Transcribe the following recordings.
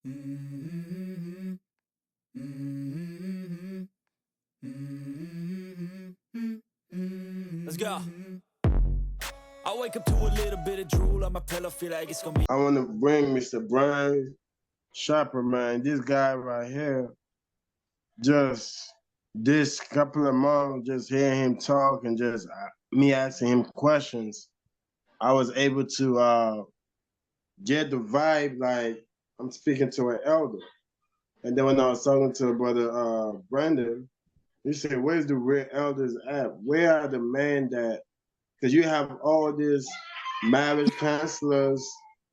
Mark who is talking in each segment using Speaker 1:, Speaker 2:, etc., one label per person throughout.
Speaker 1: Mm-hmm. Mm-hmm. Mm-hmm. Let's go. I wake up to a little bit of drool on my pillow, feel like it's gonna be.
Speaker 2: I want to bring Mr. Brian Sharper, man. This guy right here, just this couple of months, just hearing him talk and just me asking him questions, I was able to get the vibe like I'm speaking to an elder. And then when I was talking to brother Brandon, he said, "Where's the real elders at? Where are the men that?" Because you have all these marriage counselors,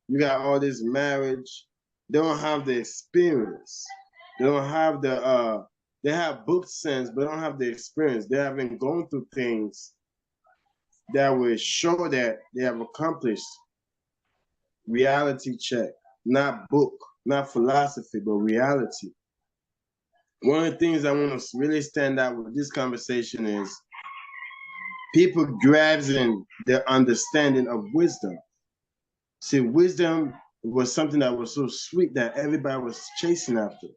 Speaker 2: you got all this marriage. They don't have the experience. They don't have the they have book sense, but they don't have the experience. They haven't gone through things that will show that they have accomplished. Reality check, not book, not philosophy, but reality. One of the things I want to really stand out with this conversation is people grasping their understanding of wisdom. See, wisdom was something that was so sweet that everybody was chasing after.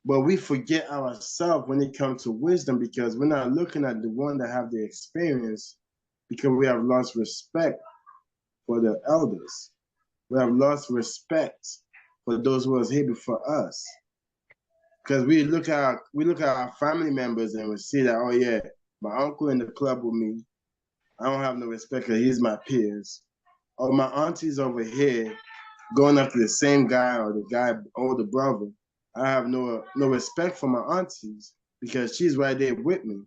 Speaker 2: But we forget ourselves when it comes to wisdom because we're not looking at the one that have the experience because we have lost respect for the elders. We have lost respect for those who was here before us. Because we look at our family members and we see that, oh yeah, my uncle in the club with me. I don't have no respect because he's my peers. Or my auntie's over here going after the same guy or the guy older brother. I have no respect for my aunties because she's right there with me.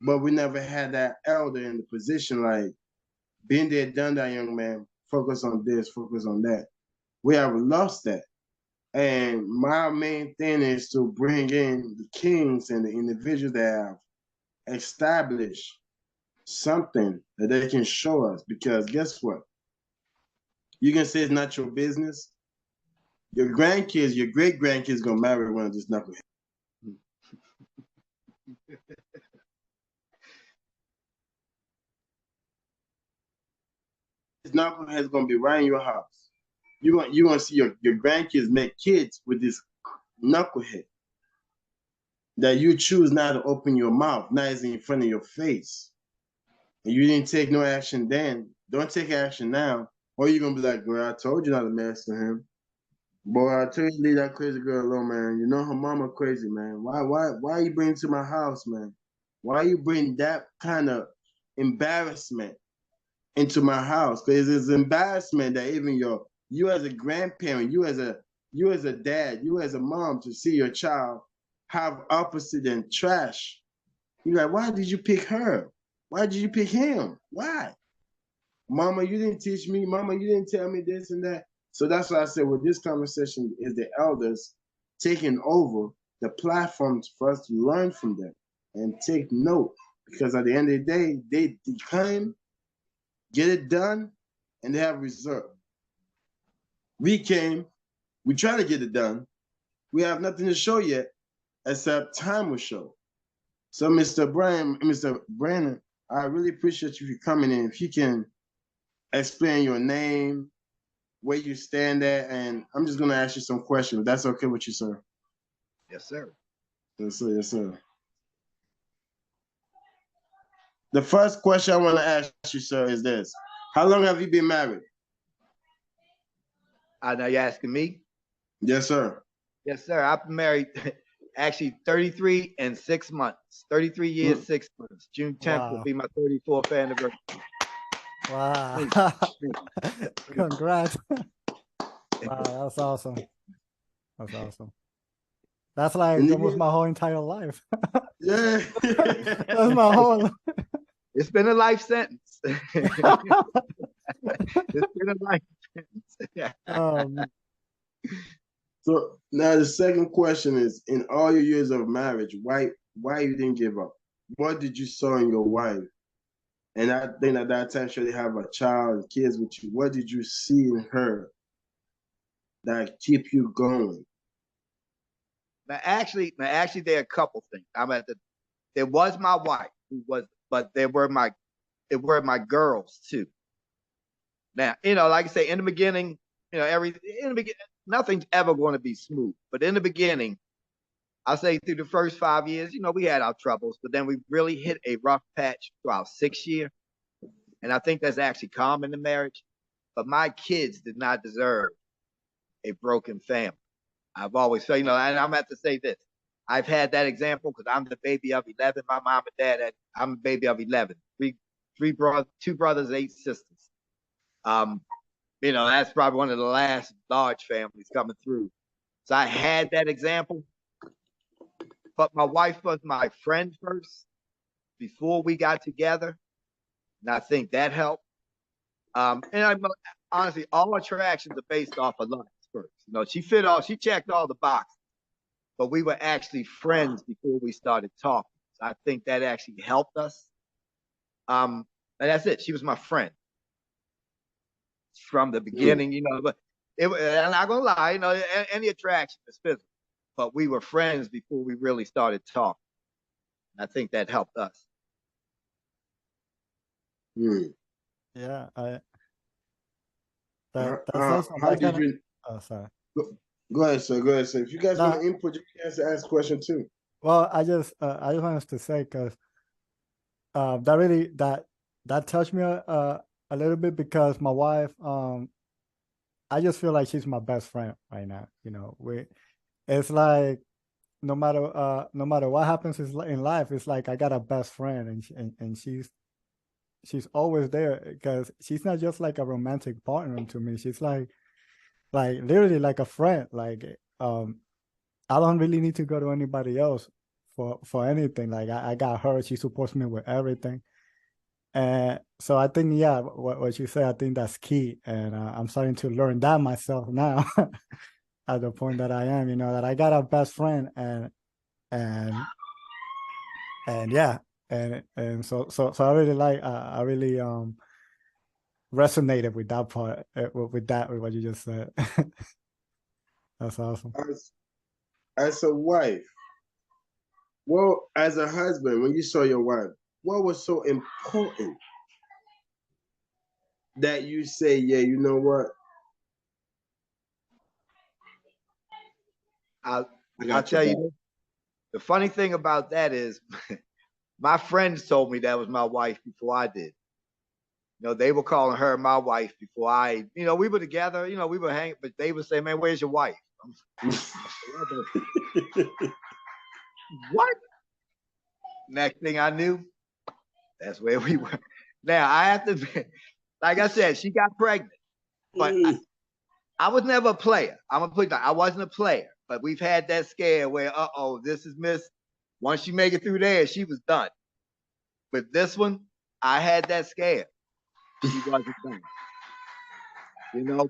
Speaker 2: But we never had that elder in the position like, been there, done that, young man. Focus on this, focus on that. We have lost that. And my main thing is to bring in the kings and the individuals that have established something that they can show us. Because guess what? You can say it's not your business. Your grandkids, your great grandkids, gonna marry one of these knuckleheads. This knucklehead's gonna be right in your house. You gonna see your grandkids make kids with this knucklehead that you choose not to open your mouth, not as in front of your face. And you didn't take no action then. Don't take action now. Or you're gonna be like, girl, I told you not to mess with him. Boy, I told you to leave that crazy girl alone, man. You know her mama crazy, man. Why you bring to my house, man? Why you bring that kind of embarrassment into my house? Because it's embarrassment that even you as a grandparent, you as a dad, you as a mom to see your child have opposite and trash. You're like, why did you pick her? Why did you pick him? Why? Mama, you didn't teach me. Mama, you didn't tell me this and that. So that's why I said, well, this conversation is the elders taking over the platforms for us to learn from them and take note. Because at the end of the day, they declaim, get it done, and they have result. We came, we try to get it done. We have nothing to show yet, except time will show. So, Mr. Brandon, I really appreciate you for coming in. If you can explain your name, where you stand at, and I'm just gonna ask you some questions. That's okay with you, sir?
Speaker 3: Yes, sir.
Speaker 2: Yes, sir. Yes, sir. The first question I want to ask you, sir, is this: how long have you been married?
Speaker 3: Now you're asking me?
Speaker 2: Yes, sir.
Speaker 3: Yes, sir. I've been married actually 33 and 6 months. 33 years, 6 months. June 10th will be my 34th anniversary.
Speaker 4: Wow. Congrats. Wow, that's awesome. That's awesome. That's like almost my whole entire life.
Speaker 2: Yeah.
Speaker 4: That's my whole life.
Speaker 3: It's been a life sentence. It's been a life sentence.
Speaker 2: So now the second question is: in all your years of marriage, why you didn't give up? What did you saw in your wife? And I think at that time, sure they have a child and kids with you. What did you see in her that keep you going?
Speaker 3: Now, actually, there are a couple things. There was my wife who was, but there were my girls too. Now, like I say, in the beginning, in the beginning, nothing's ever going to be smooth. But in the beginning, I'll say through the first 5 years, we had our troubles, but then we really hit a rough patch through our 6th year. And I think that's actually common in marriage. But my kids did not deserve a broken family. I've always said, and I'm going to have to say this. I've had that example because I'm the baby of 11. My mom and dad, I'm the baby of 11. Three brothers, 2 brothers, 8 sisters. That's probably one of the last large families coming through. So I had that example. But my wife was my friend first before we got together. And I think that helped. Honestly, all attractions are based off of lust first. She checked all the boxes, but we were actually friends before we started talking. So I think that actually helped us. And that's it. She was my friend from the beginning, but I'm not gonna lie, any attraction is physical, but we were friends before we really started talking. And I think that helped us.
Speaker 4: Yeah, that's awesome.
Speaker 2: How did you?
Speaker 4: Oh, sorry.
Speaker 2: Go ahead, sir. Go ahead, sir. If you guys want to input, you can ask a question too.
Speaker 4: Well, I just wanted to say because that touched me a little bit because my wife, I just feel like she's my best friend right now. It's like no matter what happens in life, it's like I got a best friend, and she's always there because she's not just like a romantic partner to me. She's like literally like a friend. Like I don't really need to go to anybody else for anything. Like I got her. She supports me with everything. And so I think, yeah, what you say, I think that's key. And I'm starting to learn that myself now at the point that I am, that I got a best friend and yeah. And so I really resonated with that part, with what you just said. That's awesome.
Speaker 2: As a wife, well, as a husband, when you saw your wife, what was so important that you say, yeah, you know what?
Speaker 3: I'll tell you, the funny thing about that is my friends told me that was my wife before I did. They were calling her my wife before I, we were together, we were hanging, but they would say, man, where's your wife? What? Next thing I knew, that's where we were. Now, I have to, like I said, she got pregnant, but I was never a player. I wasn't a player, but we've had that scare where, this is Miss. Once she make it through there, she was done. With this one, I had that scare. She wasn't done.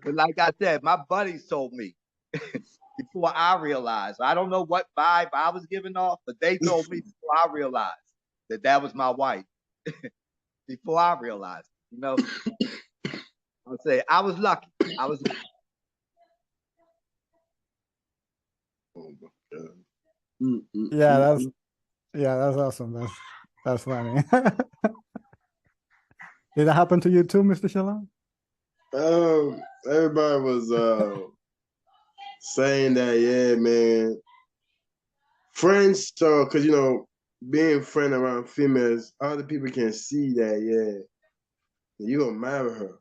Speaker 3: But like I said, my buddies told me before I realized. I don't know what vibe I was giving off, but they told me before I realized that was my wife. Before I realized, I'll say I was lucky.
Speaker 2: Oh my God.
Speaker 4: Yeah, that's awesome. That's funny. Did that happen to you too, Mr. Shalom?
Speaker 2: Everybody was saying that, yeah, man. Friends, so because being friend around females, other people can see that, yeah, you gonna marry her.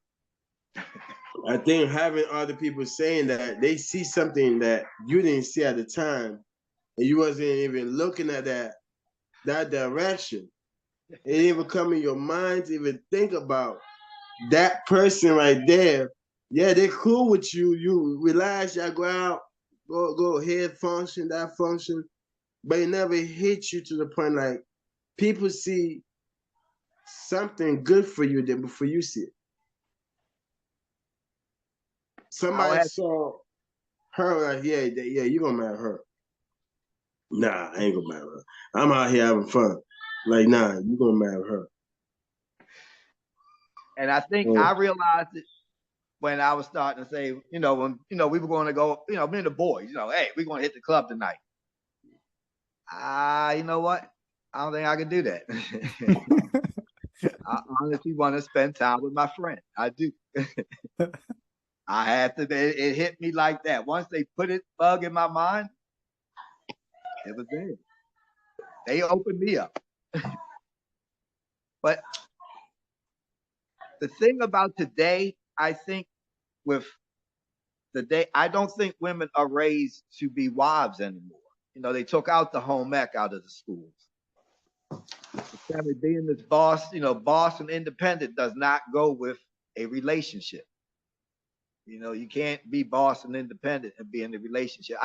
Speaker 2: I think having other people saying that, they see something that you didn't see at the time, and you wasn't even looking at that direction. It didn't even come in your mind to even think about that person right there. Yeah, they're cool with you. You relax, y'all go out, go ahead, function, that function. But it never hits you to the point like people see something good for you than before you see it. Somebody saw her like, yeah, you gonna marry her. Nah, I ain't gonna marry her. I'm out here having fun. Like, nah, you gonna marry her.
Speaker 3: And I think I realized it when I was starting to say, when we were going to go, me and the boys, hey, we're gonna hit the club tonight. You know what? I don't think I can do that. I honestly want to spend time with my friend. I do. I had to. It hit me like that. Once they put it bug in my mind, it was there. They opened me up. But the thing about today, I think with the day, I don't think women are raised to be wives anymore. You know, they took out the home ec out of the schools. Family being this boss, you know, boss and independent does not go with a relationship. You know, you can't be boss and independent and be in a relationship.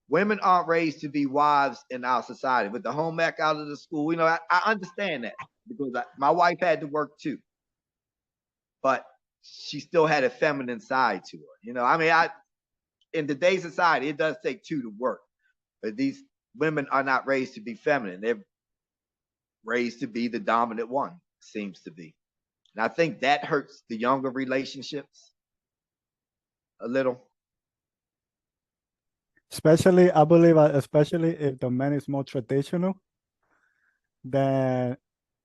Speaker 3: Women aren't raised to be wives in our society. With the home ec out of the school, you know, I understand that because my wife had to work too, but she still had a feminine side to her. You know, I mean, in today's society, it does take two to work, but these women are not raised to be feminine. They're raised to be the dominant one, seems to be. And I think that hurts the younger relationships a little.
Speaker 4: Especially, I believe, especially if the man is more traditional, then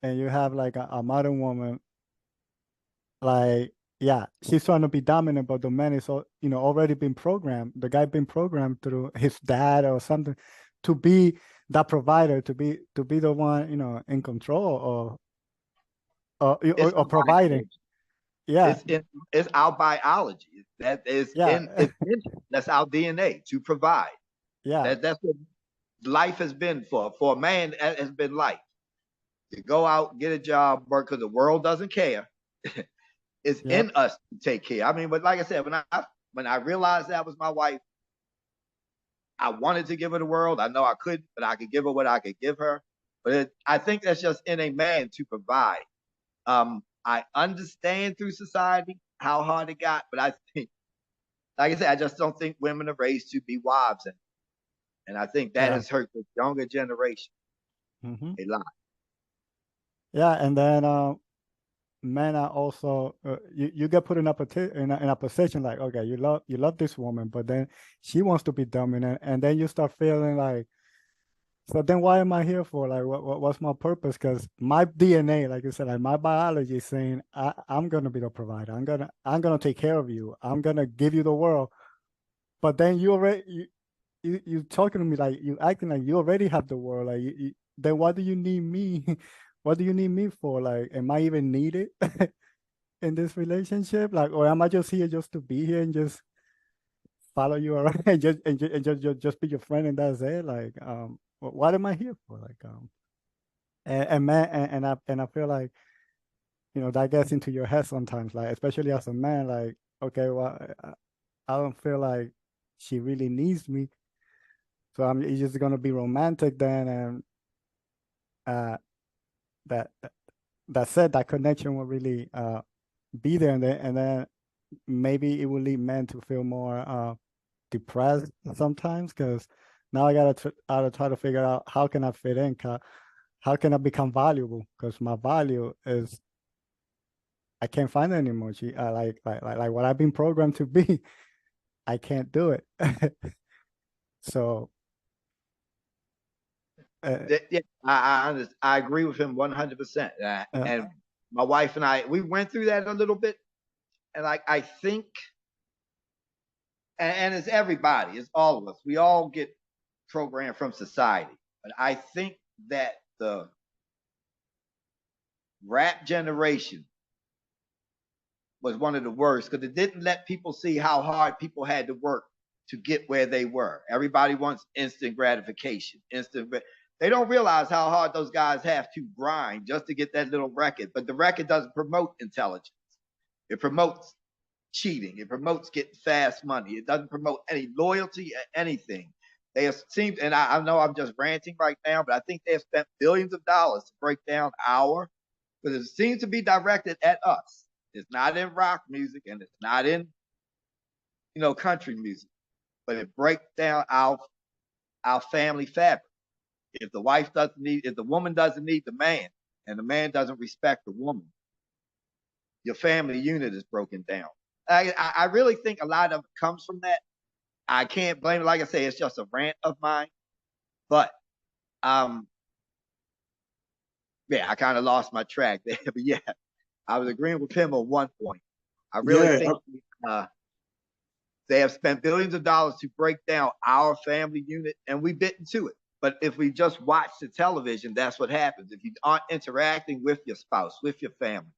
Speaker 4: and you have like a modern woman, like yeah, she's trying to be dominant, but the man is already been programmed. The guy been programmed through his dad or something to be that provider, to be the one in control or providing. Yeah,
Speaker 3: It's our biology. That is
Speaker 4: yeah,
Speaker 3: that's our DNA to provide.
Speaker 4: yeah,
Speaker 3: That's what life has been for a man. Has been life to go out, get a job, work, because the world doesn't care. It's
Speaker 4: yep.
Speaker 3: in us to take care. I mean, but like I said, when I realized that was my wife, I wanted to give her the world. I know I couldn't, but I could give her what I could give her. But I think that's just in a man to provide. I understand through society how hard it got, but I think, like I said, I just don't think women are raised to be wives, and I think that
Speaker 4: Yeah.
Speaker 3: has hurt the younger generation a lot.
Speaker 4: Yeah, and then men are also you get put in a position like, okay, you love this woman, but then she wants to be dominant, and then you start feeling like, so then why am I here for? Like, what's my purpose? Because my DNA, like you said, like my biology is saying I'm gonna be the provider. I'm gonna take care of you. I'm gonna give you the world. But then you talking to me like you acting like you already have the world. Like then what do you need me? What do you need me for? Like, am I even needed in this relationship? Like, or am I just here just to be here and just follow you around and just be your friend and that's it? Like, what am I here for? Like, and man, and I feel like that gets into your head sometimes. Like, especially as a man, like, okay, well, I don't feel like she really needs me, so it's just gonna be romantic then, and that that said, that connection will really be there, and then maybe it will lead men to feel more depressed sometimes because now I gotta try to figure out how can I fit in, how can I become valuable, because my value is I can't find it anymore. Like what I've been programmed to be, I can't do it. So
Speaker 3: Yeah, I agree with him 100%. And my wife and I, we went through that a little bit, and like I think, and it's everybody, it's all of us. We all get programmed from society, but I think that the rap generation was one of the worst because it didn't let people see how hard people had to work to get where they were. Everybody wants instant gratification, they don't realize how hard those guys have to grind just to get that little record. But the record doesn't promote intelligence. It promotes cheating. It promotes getting fast money. It doesn't promote any loyalty or anything. They have seemed, and I know I'm just ranting right now, but I think they have spent billions of dollars to break down because it seems to be directed at us. It's not in rock music and it's not in, country music, but it breaks down our family fabric. If the woman doesn't need the man, and the man doesn't respect the woman, your family unit is broken down. I really think a lot of it comes from that. I can't blame it. Like I say, it's just a rant of mine. But yeah, I kind of lost my track there. But yeah, I was agreeing with him on one point. I really think They have spent billions of dollars to break down our family unit, and we bit into it. But if we just watch the television, that's what happens. If you aren't interacting with your spouse, with your family,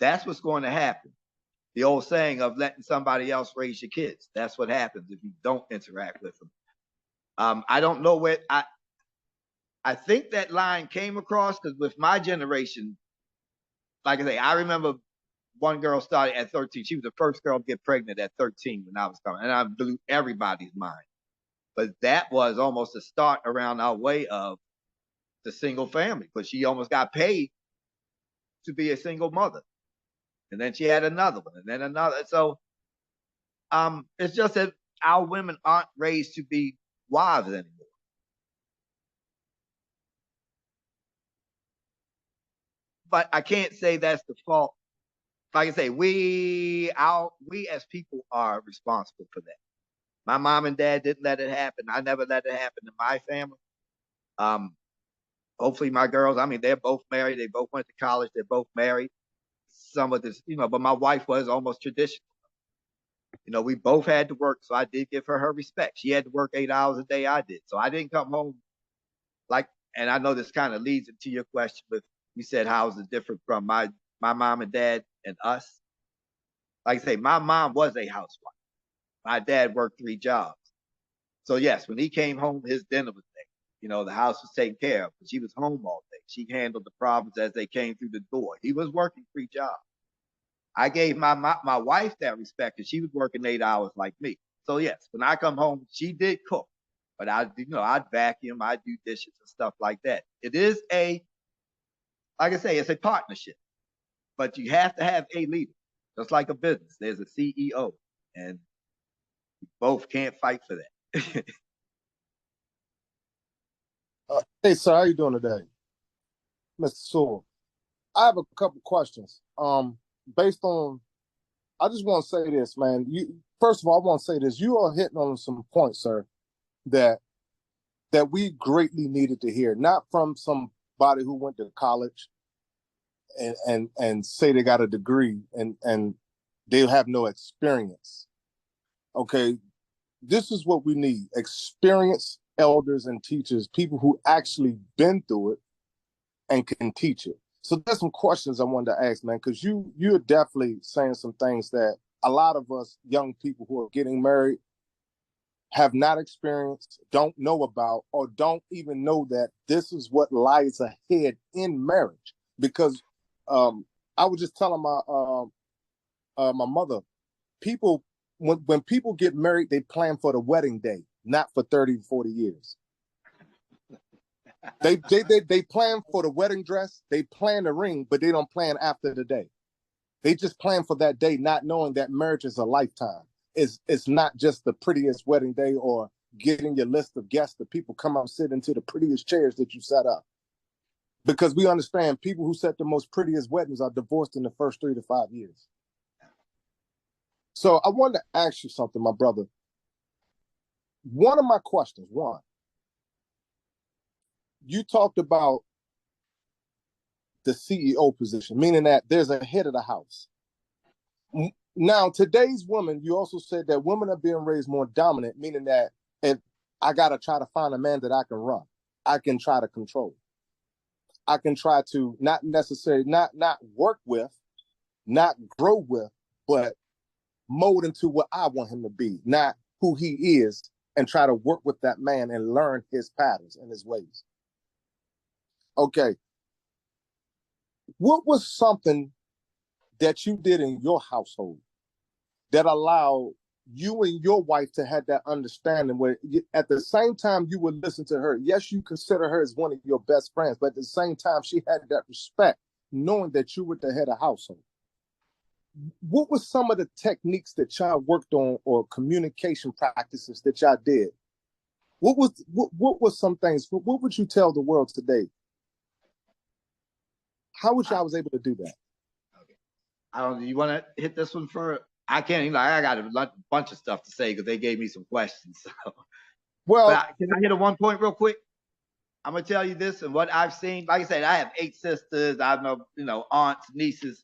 Speaker 3: that's what's going to happen. The old saying of letting somebody else raise your kids. That's what happens if you don't interact with them. I don't know where I think that line came across because with my generation, like I say, I remember one girl started at 13. She was the first girl to get pregnant at 13 when I was coming, and I blew everybody's mind. But that was almost a start around our way of the single family, but she almost got paid to be a single mother. And then she had another one, and then another. So it's just that our women aren't raised to be wives anymore. But I can't say that's the fault. Like I say, we as people are responsible for that. My mom and dad didn't let it happen. I never let it happen in my family. Hopefully my girls, I mean, they're both married. They both went to college. They're both married. Some of this, but my wife was almost traditional. We both had to work, so I did give her respect. She had to work 8 hours a day. I did. So I didn't come home and I know this kind of leads into your question, but you said, how is it different from my mom and dad and us? Like I say, my mom was a housewife. My dad worked 3 jobs. So yes, when he came home, his dinner was there. The house was taken care of, but she was home all day. She handled the problems as they came through the door. He was working 3 jobs. I gave my wife that respect, because she was working 8 hours like me. So yes, when I come home, she did cook, but I'd vacuum, I'd do dishes and stuff like that. It is like I say, it's a partnership, but you have to have a leader, just like a business. There's a CEO, and we both can't fight for that.
Speaker 5: Hey, sir, how you doing today? Mr. Sewell. I have a couple questions. Based on, I just want to say this, man. First of all, I want to say this. You are hitting on some points, sir, that we greatly needed to hear, not from somebody who went to college and say they got a degree and they have no experience. Okay, this is what we need: experienced elders and teachers, people who actually been through it and can teach it. So there's some questions I wanted to ask, man, because you're definitely saying some things that a lot of us young people who are getting married have not experienced, don't know about, or don't even know that this is what lies ahead in marriage. Because I was just telling my mother, people, when people get married, they plan for the wedding day, not for 30, 40 years. They plan for the wedding dress, they plan the ring, but they don't plan after the day. They just plan for that day, not knowing that marriage is a lifetime. It's not just the prettiest wedding day or getting your list of guests, the people come out and sit into the prettiest chairs that you set up. Because we understand people who set the most prettiest weddings are divorced in the first 3 to 5 years. So I wanted to ask you something, my brother. One of my questions, you talked about the CEO position, meaning that there's a head of the house. Now, today's women, you also said that women are being raised more dominant, meaning that if I got to try to find a man that I can run, I can try to control. I can try to not necessarily, not work with, not grow with, but mold into what I want him to be, not who he is, and try to work with that man and learn his patterns and his ways. Okay. What was something that you did in your household that allowed you and your wife to have that understanding where at the same time you would listen to her? Yes, you consider her as one of your best friends, but at the same time, she had that respect, knowing that you were the head of household. What were some of the techniques that y'all worked on or communication practices that y'all did? What was some things? What would you tell the world today? How was y'all was able to do that?
Speaker 3: Okay. I don't. You want to hit this one first? I can't even. I got a bunch of stuff to say because they gave me some questions. So.
Speaker 5: Well,
Speaker 3: can I hit a one point real quick? I'm gonna tell you this and what I've seen. Like I said, I have 8 sisters. I know, aunts, nieces.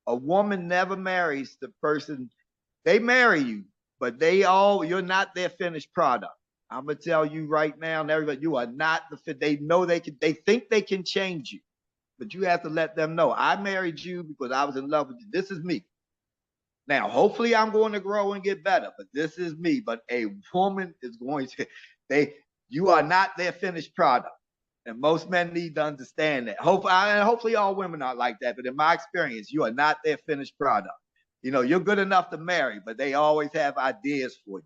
Speaker 3: A woman never marries the person. They marry you, but you're not their finished product. I'm gonna tell you right now, and everybody, you are not the fit. They know they think they can change you, but you have to let them know. I married you because I was in love with you. This is me. Now, hopefully I'm going to grow and get better, but this is me. But a woman is going to, you are not their finished product. And most men need to understand that. Hopefully all women are like that. But in my experience, you are not their finished product. You know, you're good enough to marry, but they always have ideas for you.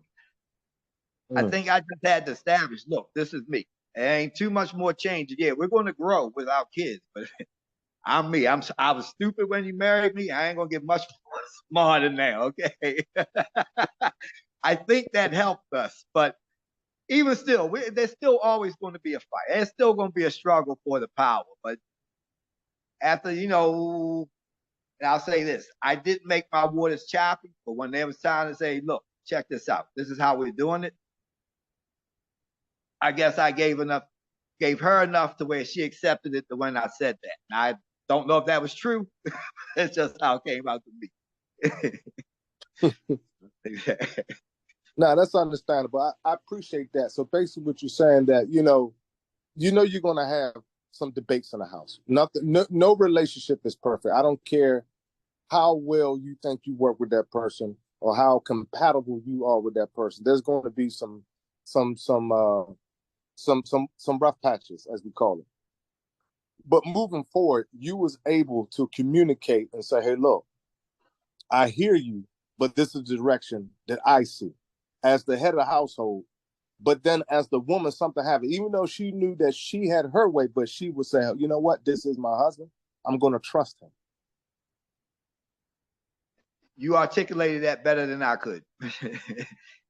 Speaker 3: I think I just had to establish, look, this is me. There ain't too much more change. Yeah, we're going to grow with our kids, but I'm me. I was stupid when you married me. I ain't going to get much more smarter now, okay? I think that helped us, but even still, there's still always going to be a fight. There's still going to be a struggle for the power. But after, you know, and I'll say this, I didn't make my waters choppy, but when there was time to say, look, check this out. This is how we're doing it. I guess I gave her enough to where she accepted it when I said that. And I don't know if that was true. It's just how it came out to me.
Speaker 5: No, that's understandable. I appreciate that. So basically what you're saying that, you know you're going to have some debates in the house. No relationship is perfect. I don't care how well you think you work with that person or how compatible you are with that person. There's going to be some rough patches, as we call it. But moving forward, you was able to communicate and say, hey, look, I hear you, but this is the direction that I see as the head of the household. But then as the woman, something happened, even though she knew that she had her way, but she would say, you know what, this is my husband. I'm going to trust him.
Speaker 3: You articulated that better than I could.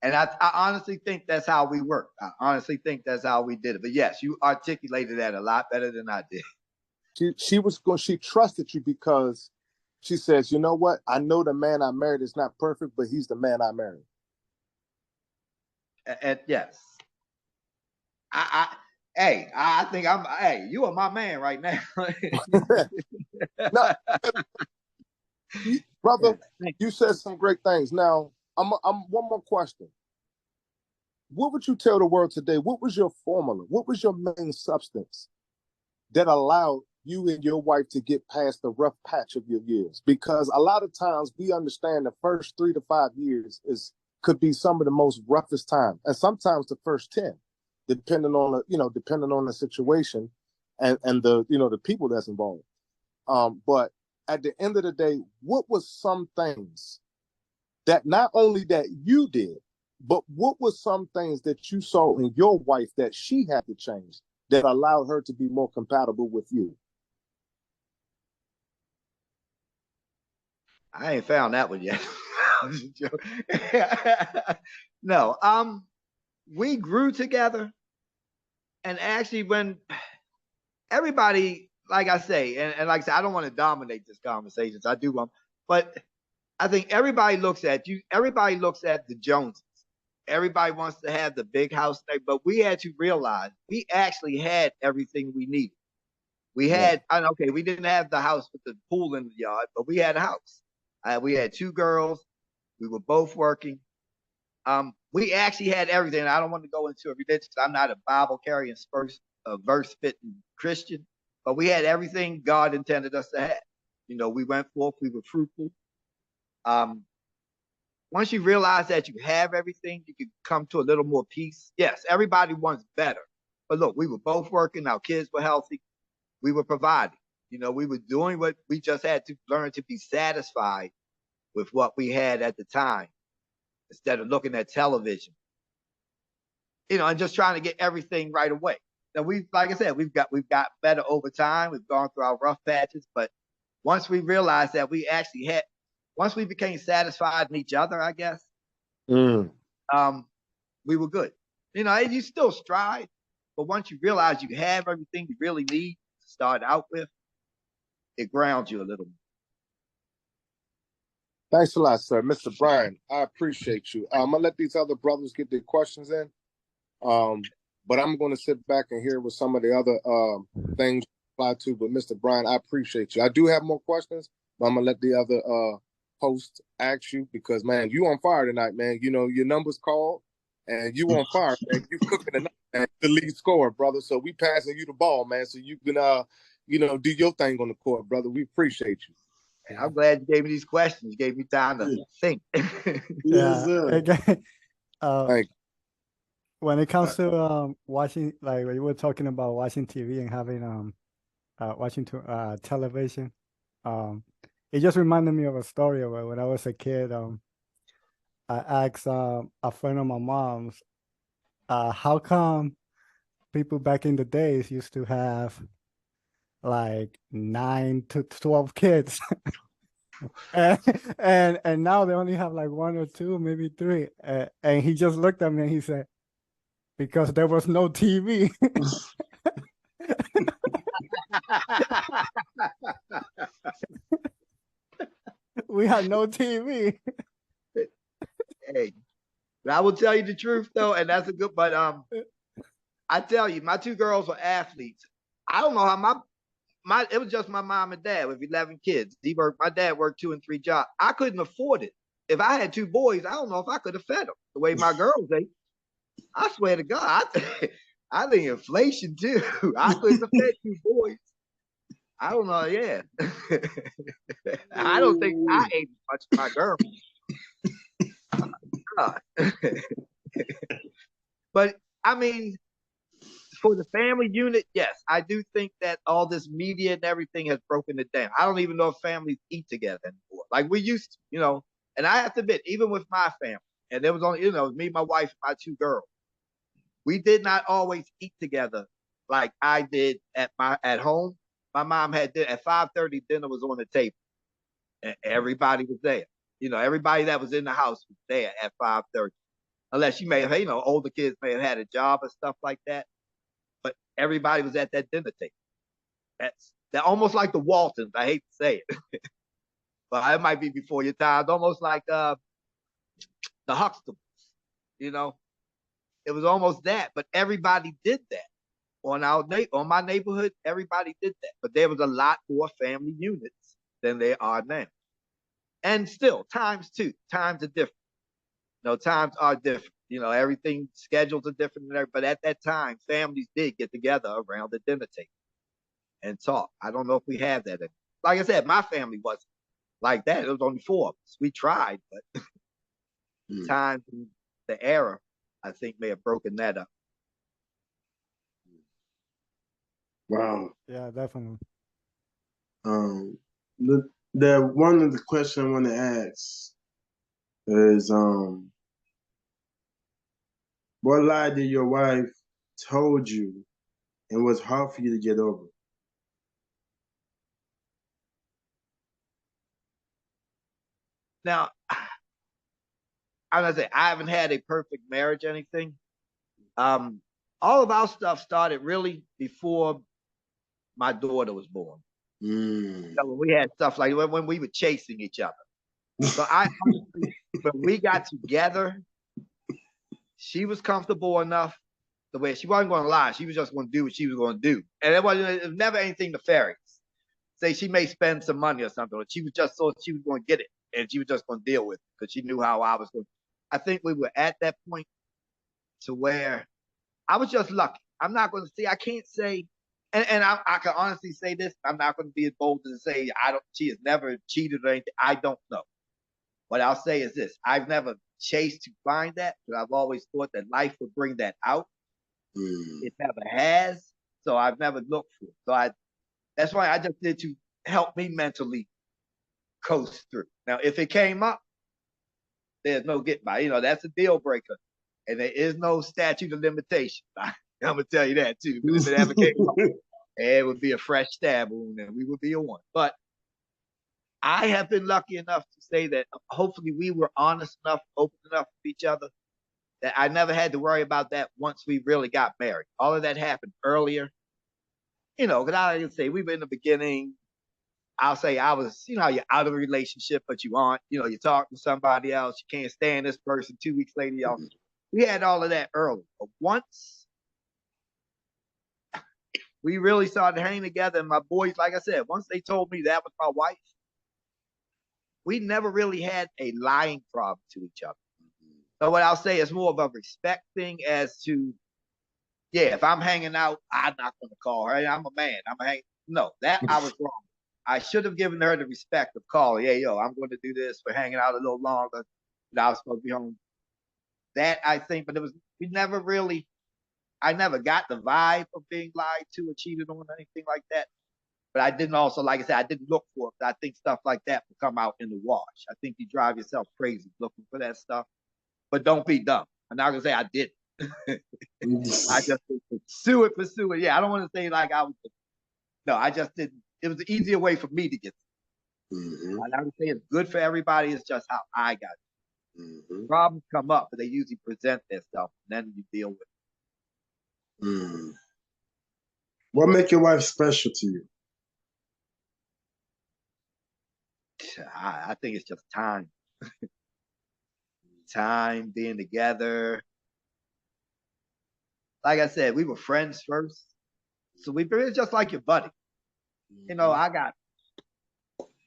Speaker 3: And I honestly think that's how we work. I honestly think that's how we did it. But yes, you articulated that a lot better than I did.
Speaker 5: She trusted you because she says, you know what? I know the man I married is not perfect, but he's the man I married.
Speaker 3: And yes. I think you are my man right now.
Speaker 5: No, brother, you said some great things. Now, I'm one more question. What would you tell the world today? What was your formula? What was your main substance that allowed you and your wife to get past the rough patch of your years? Because a lot of times we understand the first 3 to 5 years could be some of the most roughest time, and sometimes the first 10, depending on the situation and the the people that's involved. But at the end of the day, what was some things that not only that you did, but what was some things that you saw in your wife that she had to change that allowed her to be more compatible with you?
Speaker 3: I ain't found that one yet. No, we grew together, and actually when everybody, like I say, and like I said, I don't want to dominate this conversation. I do want, but I think everybody looks at you. Everybody looks at the Joneses. Everybody wants to have the big house, but we had to realize we actually had everything we needed. We had, okay, we didn't have the house with the pool in the yard, but we had a house. We had 2 girls. We were both working. We actually had everything. I don't want to go into a religion. I'm not a Bible carrying verse fitting Christian, but we had everything God intended us to have. We went forth. We were fruitful. Once you realize that you have everything, you can come to a little more peace. Yes, everybody wants better, but look, we were both working. Our kids were healthy. We were providing. We were doing what we just had to learn to be satisfied with what we had at the time, instead of looking at television, and just trying to get everything right away. Now like I said, we've got better over time. We've gone through our rough patches, but once we realized that once we became satisfied in each other, I guess, we were good. You still strive, but once you realize you have everything you really need to start out with, it grounds you a little more.
Speaker 5: Thanks a lot, sir. Mr. Brian, I appreciate you. I'm going to let these other brothers get their questions in, but I'm going to sit back and hear what some of the other things apply to. But Mr. Brian, I appreciate you. I do have more questions, but I'm going to let the other post ask you because, man, you on fire tonight, man. You know, your number's called and you on fire, man. You cooking tonight, man. The lead scorer, brother. So we passing you the ball, man. So you can, do your thing on the court, brother. We appreciate you.
Speaker 3: I'm glad you gave me these questions. You gave me time to think.
Speaker 2: Yes, sir.
Speaker 4: Again,
Speaker 5: Thank you.
Speaker 4: when it comes to watching, like when you were talking about watching TV and having watching television, it just reminded me of a story of when I was a kid. I asked a friend of my mom's, how come people back in the days used to have like 9 to 12 kids, and now they only have like 1 or 2, maybe 3. And he just looked at me and he said, because there was no TV. We had no TV.
Speaker 3: Hey, but I will tell you the truth though, and that's a good. But I tell you, my 2 girls were athletes. I don't know how it was just my mom and dad with 11 kids. My dad worked 2 and 3 jobs. I couldn't afford it. If I had 2 boys, I don't know if I could have fed them the way my girls ate. I swear to God, I think inflation too. I couldn't have fed 2 boys. I don't know. Yeah, I don't think I ate as much as my girl. But I mean, for the family unit, yes, I do think that all this media and everything has broken it down. I don't even know if families eat together anymore like we used to, And I have to admit, even with my family, and there was only, it was me, my wife, and my 2 girls. We did not always eat together like I did at home. My mom had dinner at 5:30. Dinner was on the table, and everybody was there. Everybody that was in the house was there at 5:30, unless you may have, older kids may have had a job or stuff like that. But everybody was at that dinner table. They're almost like the Waltons. I hate to say it, but it might be before your time. It's almost like the Huxtables. It was almost that, but everybody did that. On my neighborhood, everybody did that. But there was a lot more family units than there are now. And still, times are different. Times are different. Everything, schedules are different. But at that time, families did get together around the dinner table and talk. I don't know if we have that anymore. Like I said, my family wasn't like that. It was only 4 of us. We tried, but times and the era, I think, may have broken that up.
Speaker 2: Wow.
Speaker 4: Yeah, definitely.
Speaker 2: The one of the questions I want to ask is what lie did your wife told you and was hard for you to get over?
Speaker 3: Now, I'm gonna say I haven't had a perfect marriage or anything. All of our stuff started really before my daughter was born. So when we had stuff like when we were chasing each other. So when we got together, she was comfortable enough the way she wasn't going to lie. She was just going to do what she was going to do. And it was never anything nefarious. Say she may spend some money or something, or she was just thought she was going to get it and she was just going to deal with it because she knew how I was going. I think we were at that point to where I was just lucky. I'm not going to say, I can't say, and I can honestly say this. I'm not going to be as bold as to say she has never cheated or anything. I don't know. What I'll say is this: I've never chased to find that, but I've always thought that life would bring that out. It never has, so I've never looked for it. So that's why I just did to help me mentally coast through. Now, if it came up, there's no get by. That's a deal breaker, and there is no statute of limitation. I'm gonna tell you that too. But if it ever came up, it would be a fresh stab wound, and we would be on. But I have been lucky enough to say that hopefully we were honest enough, open enough with each other that I never had to worry about that once we really got married. All of that happened earlier. Because I can say we were in the beginning. I'll say I was, how you're out of a relationship, but you aren't. You're talking to somebody else. You can't stand this person. 2 weeks later, y'all. We had all of that early. But once we really started hanging together, and my boys, like I said, once they told me that was my wife, we never really had a lying problem to each other. So what I'll say is more of a respect thing as to, yeah, if I'm hanging out, I'm not going to call her. I'm a man. No, that I was wrong. I should have given her the respect of calling. Hey, yo, I'm going to do this. We're hanging out a little longer. I was supposed to be home. That I think, but I never got the vibe of being lied to or cheated on or anything like that. But I didn't also, like I said, I didn't look for it. I think stuff like that will come out in the wash. I think you drive yourself crazy looking for that stuff. But don't be dumb. I'm not going to say I didn't. I just pursue it. Yeah, I don't want to say like I was. No, I just didn't. It was the easier way for me to get.
Speaker 2: Mm-hmm.
Speaker 3: I would say it's good for everybody. It's just how I got it.
Speaker 2: Mm-hmm.
Speaker 3: Problems come up, but they usually present their stuff, and then you deal with it.
Speaker 2: Mm. What make your wife special to you?
Speaker 3: I think it's just time. Time, being together. Like I said, we were friends first. So it's just like your buddy. You know, I got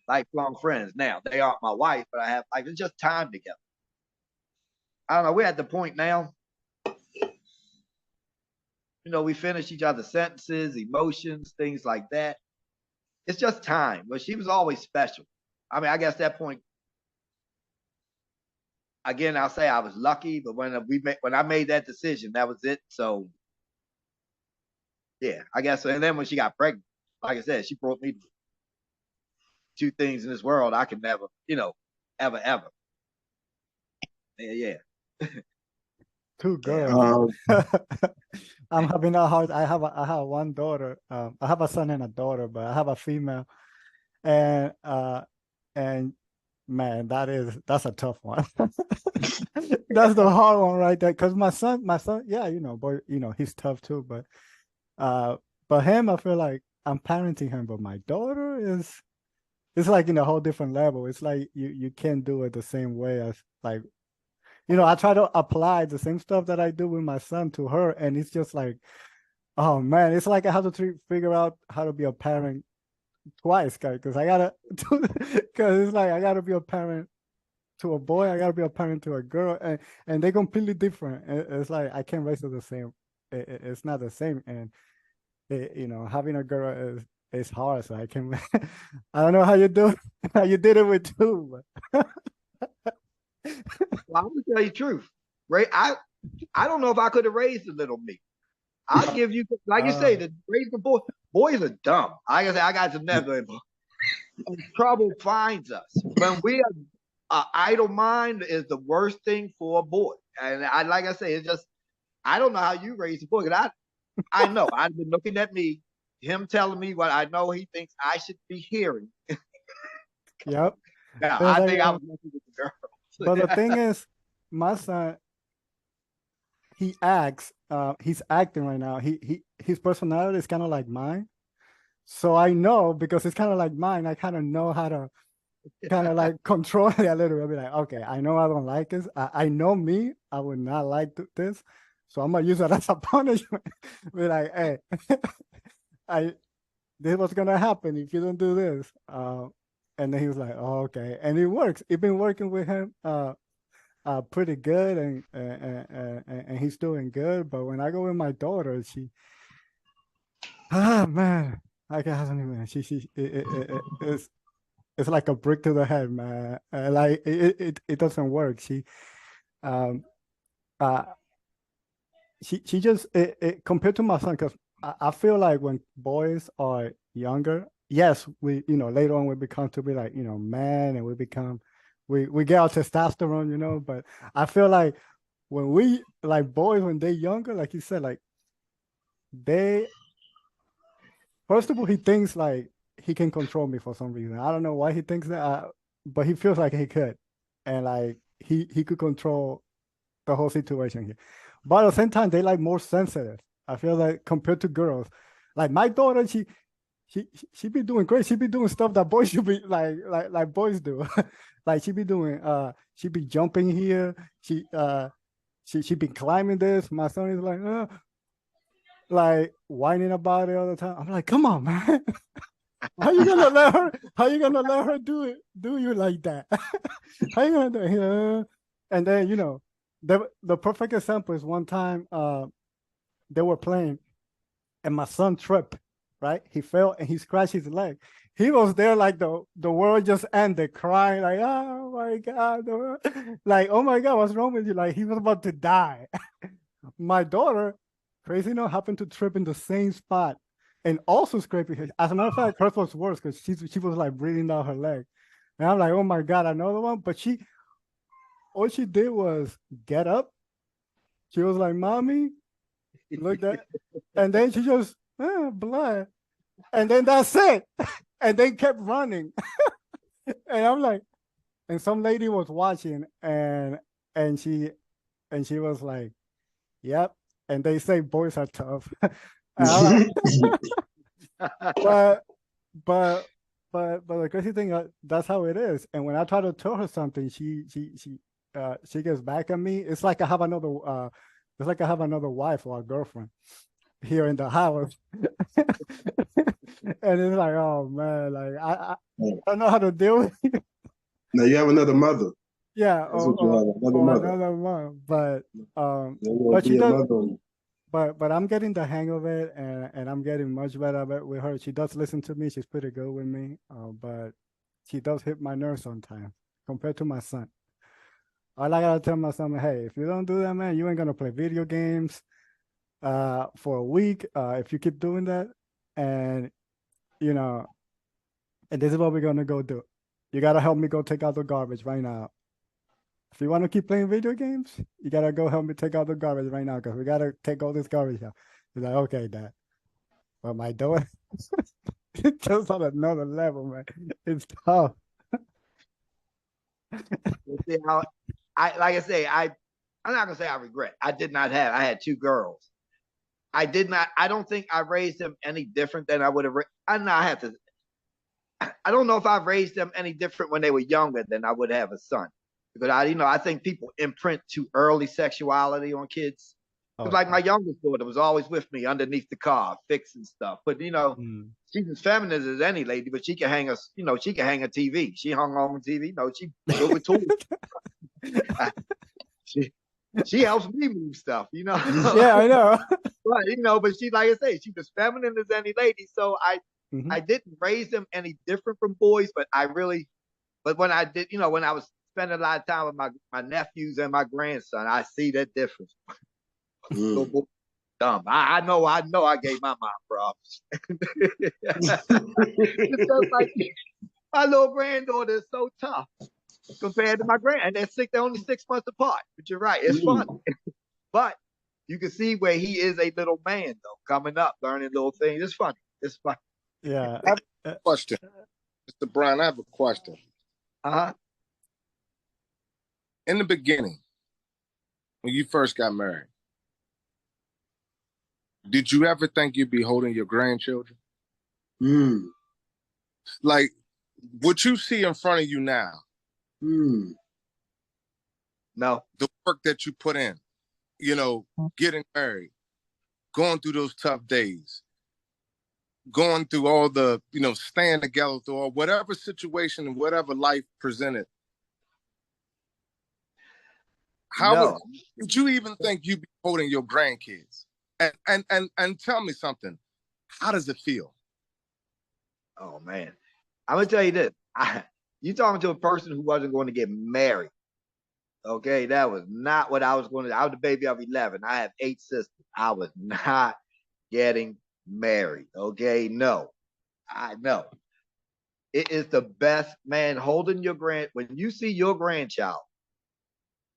Speaker 3: lifelong friends now. They aren't my wife, but I have like it's just time together. I don't know. We're at the point now. You know, we finish each other's sentences, emotions, things like that. It's just time. But she was always special. I mean, I guess that point. Again, I'll say I was lucky, but when I made that decision, that was it. So, yeah, I guess. And then when she got pregnant, like I said, she brought me two things in this world I could never, ever. Yeah.
Speaker 4: Two girls. I'm having a hard. I have one daughter. I have a son and a daughter, but I have a female, and man, that's a tough one. That's the hard one right there. Because my son, yeah, boy, he's tough too. But him, I feel like I'm parenting him. But my daughter it's like in a whole different level. It's like you can't do it the same way as like, I try to apply the same stuff that I do with my son to her, and it's just like, oh man, it's like I have to figure out how to be a parent twice, because it's like I gotta be a parent to a boy, I gotta be a parent to a girl, and they're completely different. It's like I can't raise it the same. It's not the same, and having a girl is hard. So I can. I don't know how you did it with two.
Speaker 3: Well, I'm gonna tell you the truth, right? I don't know if I could have raised the little me. I'll give you, like you say, the raising boys are dumb. I got to never. Trouble finds us when we are idle mind is the worst thing for a boy. And like I say, it's just I don't know how you raise a boy. I know I've been looking at me, him telling me what I know he thinks I should be hearing.
Speaker 4: Yep.
Speaker 3: Now, I think I was looking with the girl.
Speaker 4: But the thing is, my son, he's acting right now. His personality is kind of like mine. So I know, because it's kind of like mine, I kind of know how to kind of like control it a little bit. I'll be like, okay, I know I don't like this. I know me, I would not like this. So I'm gonna use it as a punishment. Be like, hey, this is what's gonna happen if you don't do this. And then he was like, oh, okay. And it works. It's been working with him pretty good, and he's doing good. But when I go with my daughter, man, I can't even. It's like a brick to the head, man. Like it doesn't work. She just compared to my son, because I feel like when boys are younger, yes, we later on we become to be like man, and we get our testosterone, but I feel like when we like boys when they're younger, like you said, like first of all, he thinks like he can control me for some reason. I don't know why he thinks that, but he feels like he could, and like he could control the whole situation here. But at the same time, they like more sensitive. I feel like compared to girls, like my daughter, she be doing great. She be doing stuff that boys should be like boys do. Like she be doing she be jumping here. She be climbing this. My son is like whining about it all the time. I'm like, come on, man. How you gonna let her? How you gonna let her do you like that? How you gonna do it? And then the perfect example is one time they were playing and my son tripped, right? He fell and he scratched his leg. He was there like the world just ended, crying like, oh my God, like, oh my God, what's wrong with you? Like he was about to die. My daughter, crazy enough, happened to trip in the same spot and also scraping her. As a matter of fact, hers was worse because she was like breathing down her leg. And I'm like, oh my God, another one. But all she did was get up. She was like, mommy, look that. And then she just, blood. And then that's it. And then kept running. And I'm like, and some lady was watching and she was like, yep. And they say boys are tough. Like, but but the crazy thing, that's how it is. And when I try to tell her something, she gets back at me. It's like I have another wife or a girlfriend here in the house. And it's like, oh man, like I don't know how to deal with it.
Speaker 2: Now you have another mother.
Speaker 4: Yeah,
Speaker 2: That's what you have, another mother.
Speaker 4: another one. But
Speaker 2: But
Speaker 4: she does.
Speaker 2: mother.
Speaker 4: But I'm getting the hang of it, and I'm getting much better at it with her. She does listen to me. She's pretty good with me. But she does hit my nerves sometimes compared to my son. All I gotta tell my son, hey, if you don't do that, man, you ain't gonna play video games for a week. If you keep doing that, and and this is what we're gonna go do. You gotta help me go take out the garbage right now. If you want to keep playing video games, you gotta go help me take out the garbage right now because we gotta take all this garbage out. He's like, okay, Dad. But my daughter, it's just on another level, man. It's tough.
Speaker 3: See how like I say, I'm not gonna say I regret. I had two girls. I don't think I raised them any different than I would have. I don't know if I raised them any different when they were younger than I would have a son. Because I think people imprint too early sexuality on kids. Like my youngest daughter was always with me underneath the car, fixing stuff. But she's as feminine as any lady, but she can hang a TV. She hung on TV. She good with tools. she helps me move stuff,
Speaker 4: Yeah, I know.
Speaker 3: But she, like I say, she's as feminine as any lady. So I didn't raise them any different from boys, but when I did, when I was spending a lot of time with my nephews and my grandson, I see that difference. Dumb. I know I gave my mom problems. It's just like my little granddaughter is so tough compared to my and they're only 6 months apart. But you're right, it's fun. But you can see where he is a little man though, coming up, learning little things. It's funny. It's fun.
Speaker 4: Yeah.
Speaker 5: I have a question. Mr. Brown, I have a question. In the beginning, when you first got married, did you ever think you'd be holding your grandchildren? Like, what you see in front of you now,
Speaker 3: no,
Speaker 5: the work that you put in, getting married, going through those tough days, going through all the, staying together through all whatever situation and whatever life presented. How would you even think you'd be holding your grandkids? And tell me something. How does it feel?
Speaker 3: Oh man, I'm gonna tell you this. You talking to a person who wasn't going to get married. Okay, that was not what I was going to do. I was the baby of 11. I have 8 sisters. I was not getting married. Okay, no. I know. It is the best, man, holding your when you see your grandchild,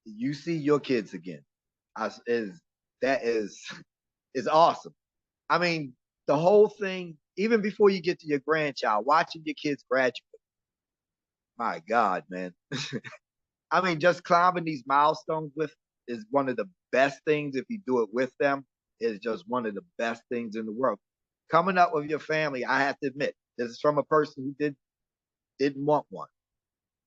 Speaker 3: you see your kids again. That is awesome. I mean, the whole thing, even before you get to your grandchild, watching your kids graduate. My God, man. I mean, just climbing these milestones is one of the best things. If you do it with them, is just one of the best things in the world. Coming up with your family, I have to admit, this is from a person who didn't want one.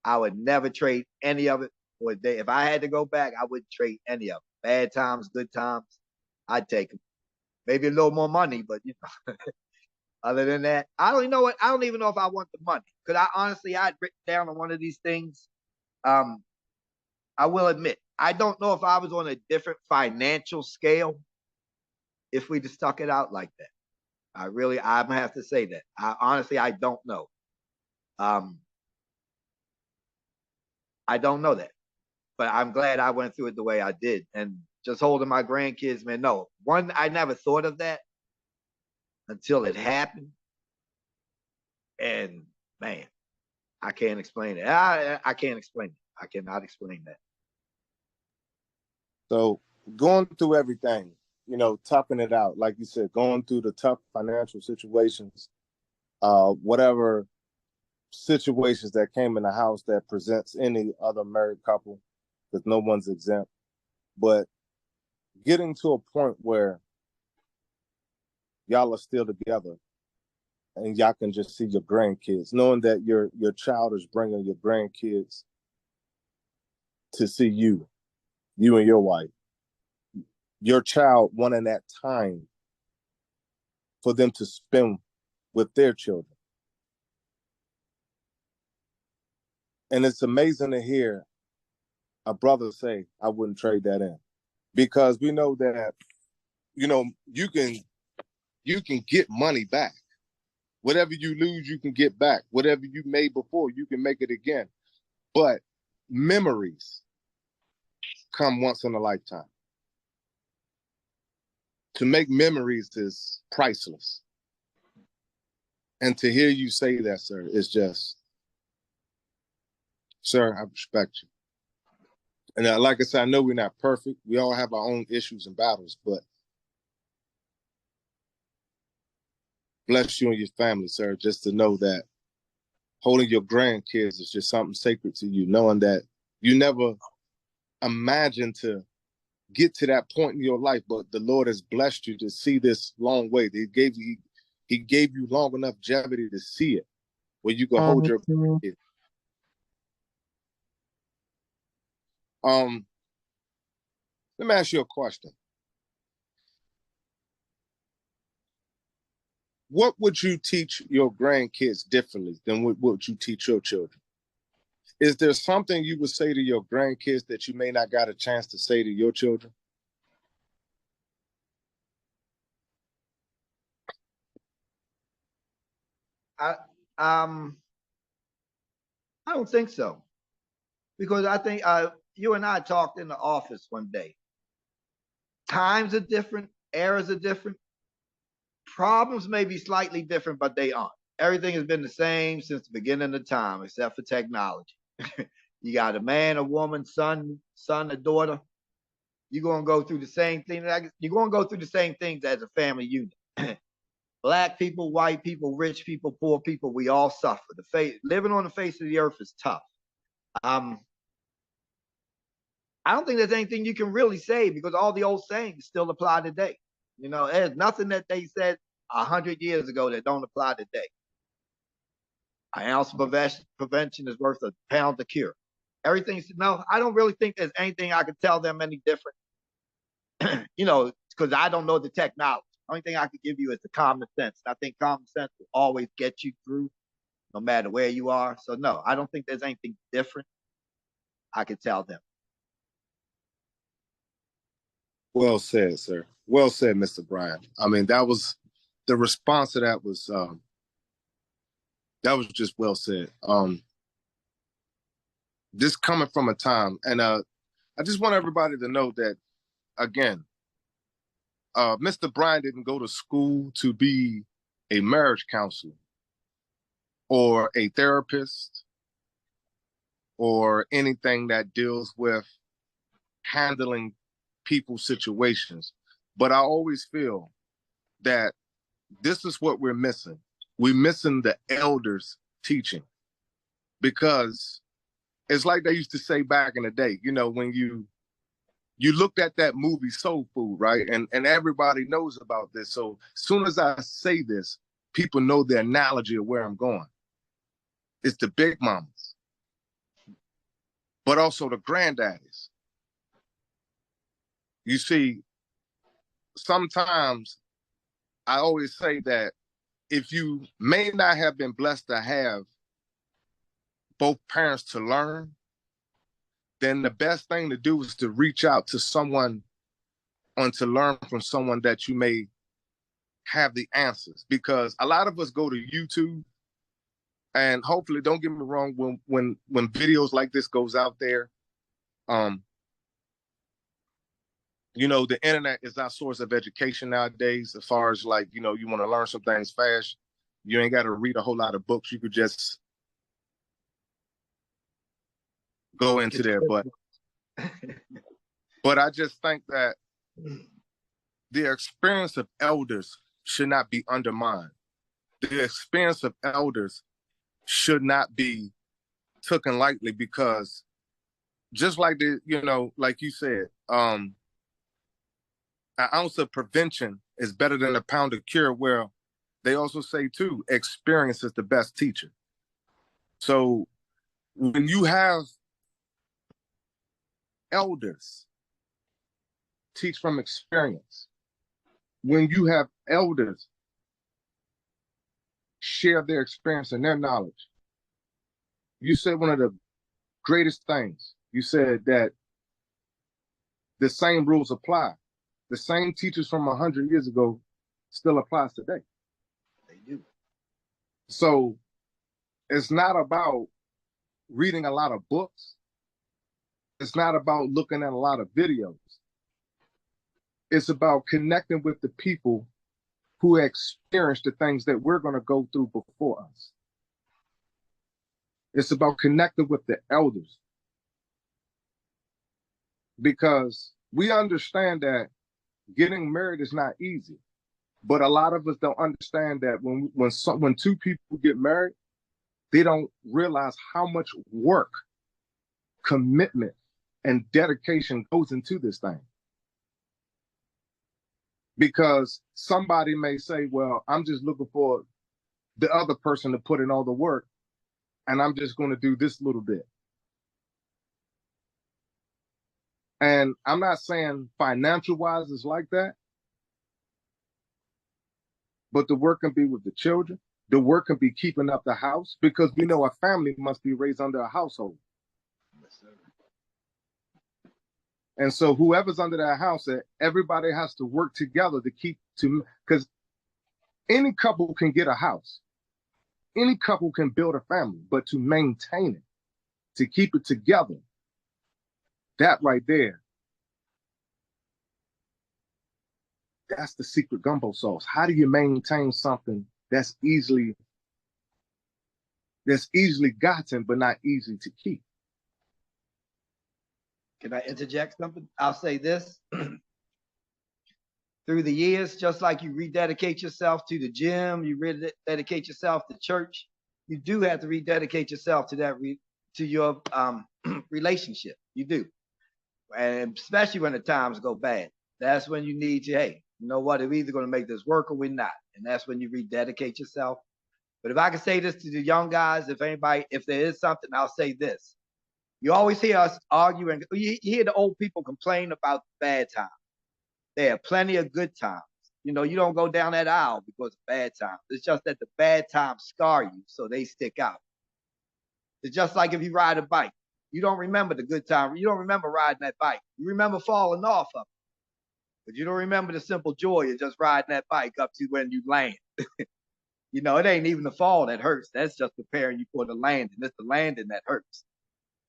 Speaker 3: I would never trade any of it for a day. If I had to go back, I wouldn't trade any of it. Bad times, good times, I'd take them. Maybe a little more money, but Other than that, I don't know what. I don't even know if I want the money. Because I honestly, I'd written down on one of these things. I will admit, I don't know if I was on a different financial scale if we just stuck it out like that. I'm gonna have to say that. Honestly, I don't know. I don't know that, but I'm glad I went through it the way I did. And just holding my grandkids, man, no. One, I never thought of that until it happened. And man, I can't explain it. I can't explain it. I cannot explain that.
Speaker 5: So going through everything, toughing it out, like you said, going through the tough financial situations, whatever situations that came in the house that presents any other married couple, because no one's exempt. But getting to a point where y'all are still together and y'all can just see your grandkids, knowing that your child is bringing your grandkids to see you and your wife, your child wanting that time for them to spend with their children. And it's amazing to hear a brother say, I wouldn't trade that in. Because we know that, you can get money back. Whatever you lose, you can get back. Whatever you made before, you can make it again. But memories come once in a lifetime. To make memories is priceless. And to hear you say that, sir, is just, sir, I respect you. And like I said, I know we're not perfect. We all have our own issues and battles, but bless you and your family, sir, just to know that holding your grandkids is just something sacred to you, knowing that you never imagined to get to that point in your life, but the Lord has blessed you to see this long way. He gave you long enough longevity to see it, where you can hold your grandkids. Let me ask you a question. What would you teach your grandkids differently than what would you teach your children? Is there something you would say to your grandkids that you may not got a chance to say to your children?
Speaker 3: I don't think so, because I think you and I talked in the office one day. Times are different, eras are different, problems may be slightly different, but they aren't. Everything has been the same since the beginning of time, except for technology. You got a man, a woman, son, a daughter. You're gonna go through the same thing. You're gonna go through the same things as a family unit. Black people, white people, rich people, poor people, we all suffer. Living on the face of the earth is tough. I don't think there's anything you can really say, because all the old sayings still apply today. There's nothing that they said 100 years ago that don't apply today. An ounce of prevention is worth a pound of cure. I don't really think there's anything I could tell them any different. Because I don't know the technology. The only thing I could give you is the common sense. I think common sense will always get you through, no matter where you are. So no, I don't think there's anything different I could tell them.
Speaker 5: Well said, sir. Well said, Mr. Brian. I mean, the response to that was just well said. This coming from a time, and I just want everybody to know that, again, Mr. Brian didn't go to school to be a marriage counselor or a therapist or anything that deals with handling people's situations. But I always feel that this is what we're missing. We're missing the elders teaching, because it's like they used to say back in the day, when you looked at that movie Soul Food, right? And everybody knows about this. So as soon as I say this, people know the analogy of where I'm going. It's the big mamas, but also the granddaddies. You see, sometimes I always say that if you may not have been blessed to have both parents to learn, then the best thing to do is to reach out to someone and to learn from someone that you may have the answers. Because a lot of us go to YouTube, and hopefully, don't get me wrong, when videos like this goes out there, you know, the internet is our source of education nowadays. As far as like, you know, you want to learn some things fast, you ain't got to read a whole lot of books. You could just go into there. But I just think that the experience of elders should not be undermined. The experience of elders should not be taken lightly, because just like you know, like you said, an ounce of prevention is better than a pound of cure, where they also say too, experience is the best teacher. So when you have elders teach from experience, when you have elders share their experience and their knowledge, you said one of the greatest things. You said that the same rules apply. The same teachers from 100 years ago still applies today.
Speaker 3: They do.
Speaker 5: So it's not about reading a lot of books. It's not about looking at a lot of videos. It's about connecting with the people who experienced the things that we're going to go through before us. It's about connecting with the elders. Because we understand that getting married is not easy. But a lot of us don't understand that when two people get married, they don't realize how much work, commitment, and dedication goes into this thing. Because somebody may say, well, I'm just looking for the other person to put in all the work, and I'm just going to do this little bit. And I'm not saying financial-wise is like that, but the work can be with the children. The work can be keeping up the house, because we know a family must be raised under a household.
Speaker 3: Yes, sir.
Speaker 5: And so whoever's under that house, everybody has to work together because any couple can get a house. Any couple can build a family, but to maintain it, to keep it together, that right there, that's the secret gumbo sauce. How do you maintain something that's easily gotten, but not easy to keep?
Speaker 3: Can I interject something? I'll say this. Through the years, just like you rededicate yourself to the gym, you rededicate yourself to church, you do have to rededicate yourself to that to your relationship. You do. And especially when the times go bad. That's when you need to, hey, you know what? We're either going to make this work or we're not. And that's when you rededicate yourself. But if I can say this to the young guys, if there is something, I'll say this. You always hear us arguing. You hear the old people complain about bad times. There are plenty of good times. You know, you don't go down that aisle because of bad times. It's just that the bad times scar you, so they stick out. It's just like if you ride a bike. You don't remember the good time. You don't remember riding that bike. You remember falling off of it. But you don't remember the simple joy of just riding that bike up to when you land. You know, it ain't even the fall that hurts. That's just preparing you for the landing. It's the landing that hurts.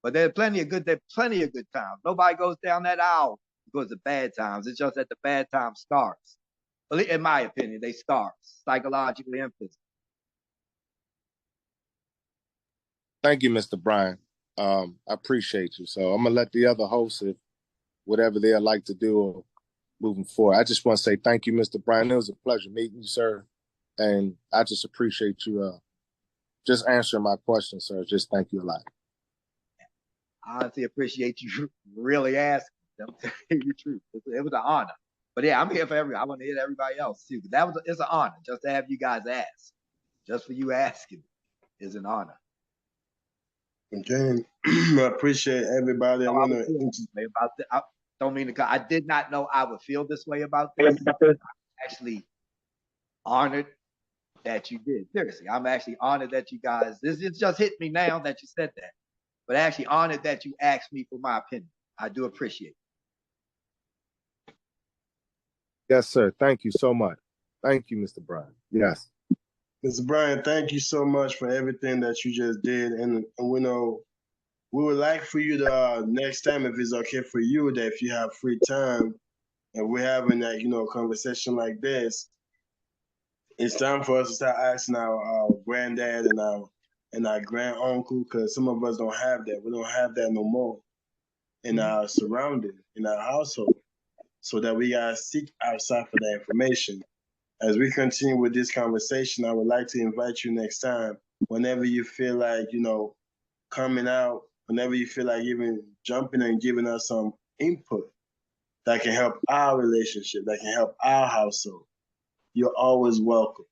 Speaker 3: But there's plenty of good times. Nobody goes down that aisle because of bad times. It's just that the bad times scars. Well, in my opinion, they scar psychologically and physically.
Speaker 5: Thank you, Mr. Brian. I appreciate you. So I'm gonna let the other hosts, if whatever they'd like to do moving forward. I just want to say thank you, Mr. Brian. It was a pleasure meeting you, sir. And I just appreciate you just answering my questions, sir. Just thank you a lot.
Speaker 3: I honestly appreciate you really asking. I'm telling you the truth. It was an honor. But yeah, I'm here for everybody. I want to hear everybody else too. It's an honor just to have you guys ask. Just for you asking is an honor.
Speaker 2: Okay. I appreciate everybody.
Speaker 3: I don't mean to. I did not know I would feel this way about this. I'm actually honored that you did. Seriously, I'm actually honored that you guys. It just hit me now that you said that, but actually honored that you asked me for my opinion. I do appreciate it.
Speaker 5: Yes, sir. Thank you so much. Thank you, Mr. Brian. Yes.
Speaker 2: Mr. Brian, thank you so much for everything that you just did. And we know we would like for you to next time, if it's okay for you, that if you have free time and we're having that, conversation like this, it's time for us to start asking our granddad and our grand uncle, because some of us don't have that. We don't have that no more in our surrounding, in our household, so that we gotta seek outside for that information. As we continue with this conversation, I would like to invite you next time, whenever you feel like, coming out, whenever you feel like even jumping and giving us some input that can help our relationship, that can help our household. You're always welcome.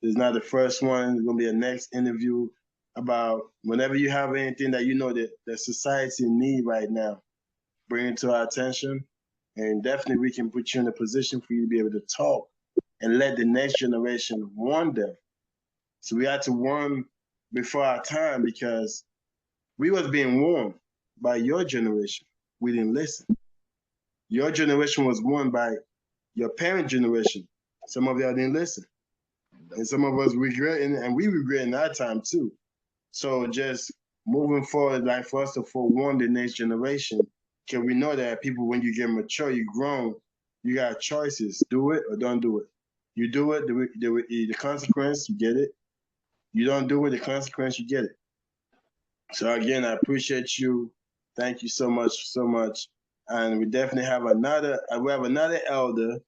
Speaker 2: It's not the first one. It's going to be a next interview about whenever you have anything that you know that society need right now, bring it to our attention. And definitely we can put you in a position for you to be able to talk and let the next generation warn them. So we had to warn before our time, because we was being warned by your generation. We didn't listen. Your generation was warned by your parent generation. Some of y'all didn't listen. And some of us regretting, and we regret in that time too. So just moving forward, like for us to forewarn the next generation, because we know that people, when you get mature, you grown, you got choices. Do it or don't do it. You do it, the consequence, you get it. You don't do it, the consequence, you get it. So again, I appreciate you. Thank you so much, so much. And we definitely have another elder,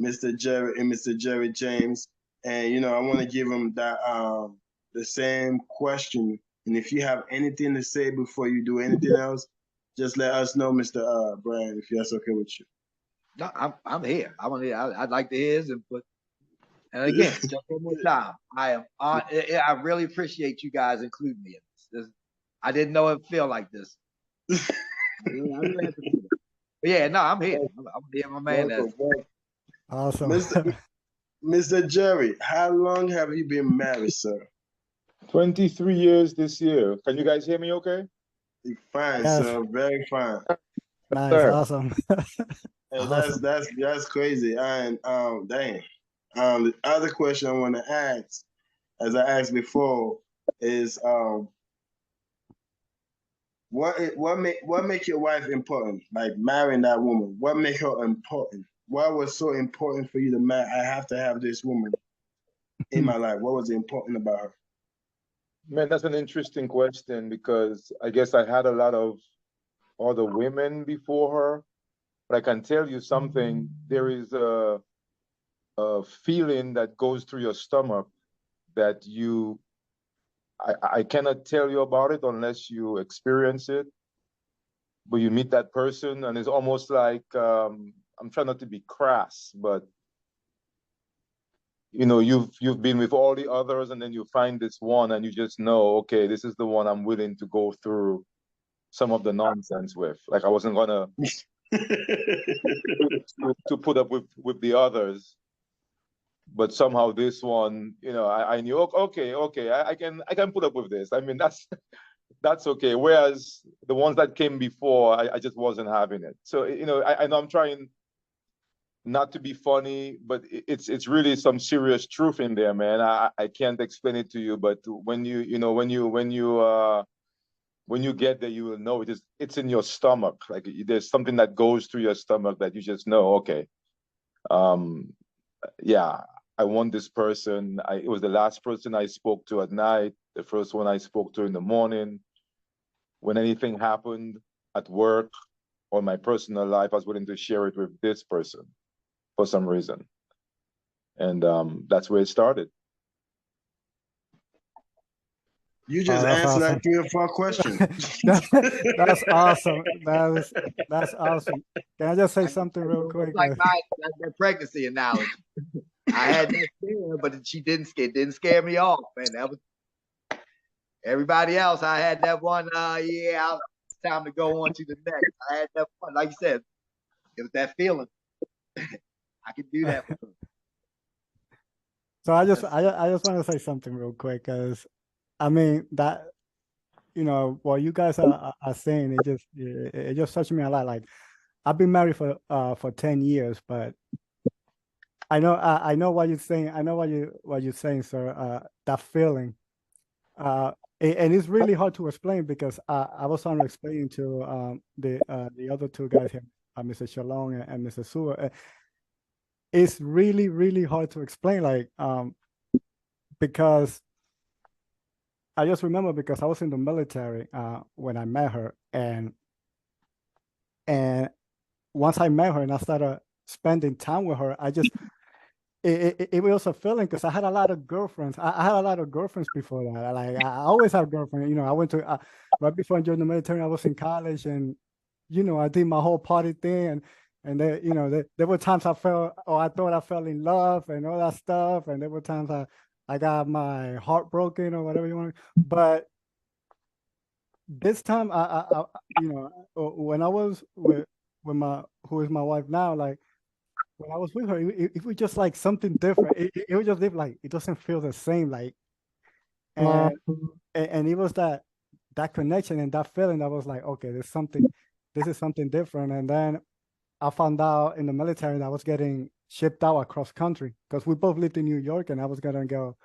Speaker 2: Mr. Jerry James. And I want to give him that the same question. And if you have anything to say before you do anything else, just let us know, Mr. Brian, if that's okay with you.
Speaker 3: No, I'm here. I'd like to hear his input. And again, just one more time, I really appreciate you guys including me in this. I didn't know it felt like this. But yeah, no, I'm here. I'm here, my man.
Speaker 4: Awesome.
Speaker 2: Mr. Jerry, how long have you been married, sir?
Speaker 6: 23 years this year. Can you guys hear me okay?
Speaker 2: Fine,
Speaker 4: Yes.
Speaker 2: sir. Very fine.
Speaker 4: Nice,
Speaker 6: Sir.
Speaker 4: awesome.
Speaker 2: Hey,
Speaker 4: Awesome.
Speaker 2: that's crazy. And dang. The other question I want to ask, as I asked before, is what make your wife important? Like marrying that woman, what make her important? What was so important for you to marry? I have to have this woman in my life. What was important about her?
Speaker 6: Man, that's an interesting question, because I guess I had a lot of other women before her. But I can tell you something, there is a feeling that goes through your stomach that I cannot tell you about it unless you experience it. But you meet that person and it's almost like, I'm trying not to be crass, but you've been with all the others and then you find this one and you just know, okay, this is the one I'm willing to go through some of the nonsense with. Like I wasn't gonna to put up with the others, but somehow this one, I knew, okay, I can put up with this. I mean, that's okay. Whereas the ones that came before, I just wasn't having it. So I know I'm trying not to be funny, but it's really some serious truth in there, man. I can't explain it to you, but when you get there, you will know it's in your stomach. Like there's something that goes through your stomach that you just know, okay, yeah, I want this person. It was the last person I spoke to at night, the first one I spoke to in the morning. When anything happened at work or my personal life, I was willing to share it with this person for some reason. And that's where it started.
Speaker 2: You just
Speaker 4: that's
Speaker 2: answered
Speaker 4: awesome.
Speaker 2: like 3 or 4 questions.
Speaker 4: That's awesome. That's awesome. Can I just say something real quick?
Speaker 3: It's like that pregnancy analogy. I had that scare, but it didn't scare me off, man. That was everybody else. I had that one. It's time to go on to the next. I had that one. Like you said, it was that feeling. I could do that.
Speaker 4: So I just want to say something real quick, because I mean that, what you guys are saying, it just touched me a lot. Like, I've been married for 10 years, but I know what you're saying. I know what you're saying, sir. That feeling. And it's really hard to explain, because I was trying to explain to the other two guys here, Mr. Shalom and Mr. Sua. It's really, really hard to explain, like, because I just remember, because I was in the military when I met her, and once I met her and I started spending time with her, it was a feeling, because I had a lot of girlfriends. I had a lot of girlfriends before that. Like, I always have girlfriends. I went to right before I joined the military. I was in college, and I did my whole party thing, and there were times I felt, or I thought I fell in love and all that stuff, and there were times I got my heart broken, or whatever you want. But this time, when I was with my who is my wife now, like, when I was with her, it was just like something different. It was just like, it doesn't feel the same, like, and and it was that connection and that feeling that was like, okay, this is something different. And then I found out in the military that I was getting shipped out across country, because we both lived in New York, and I was gonna go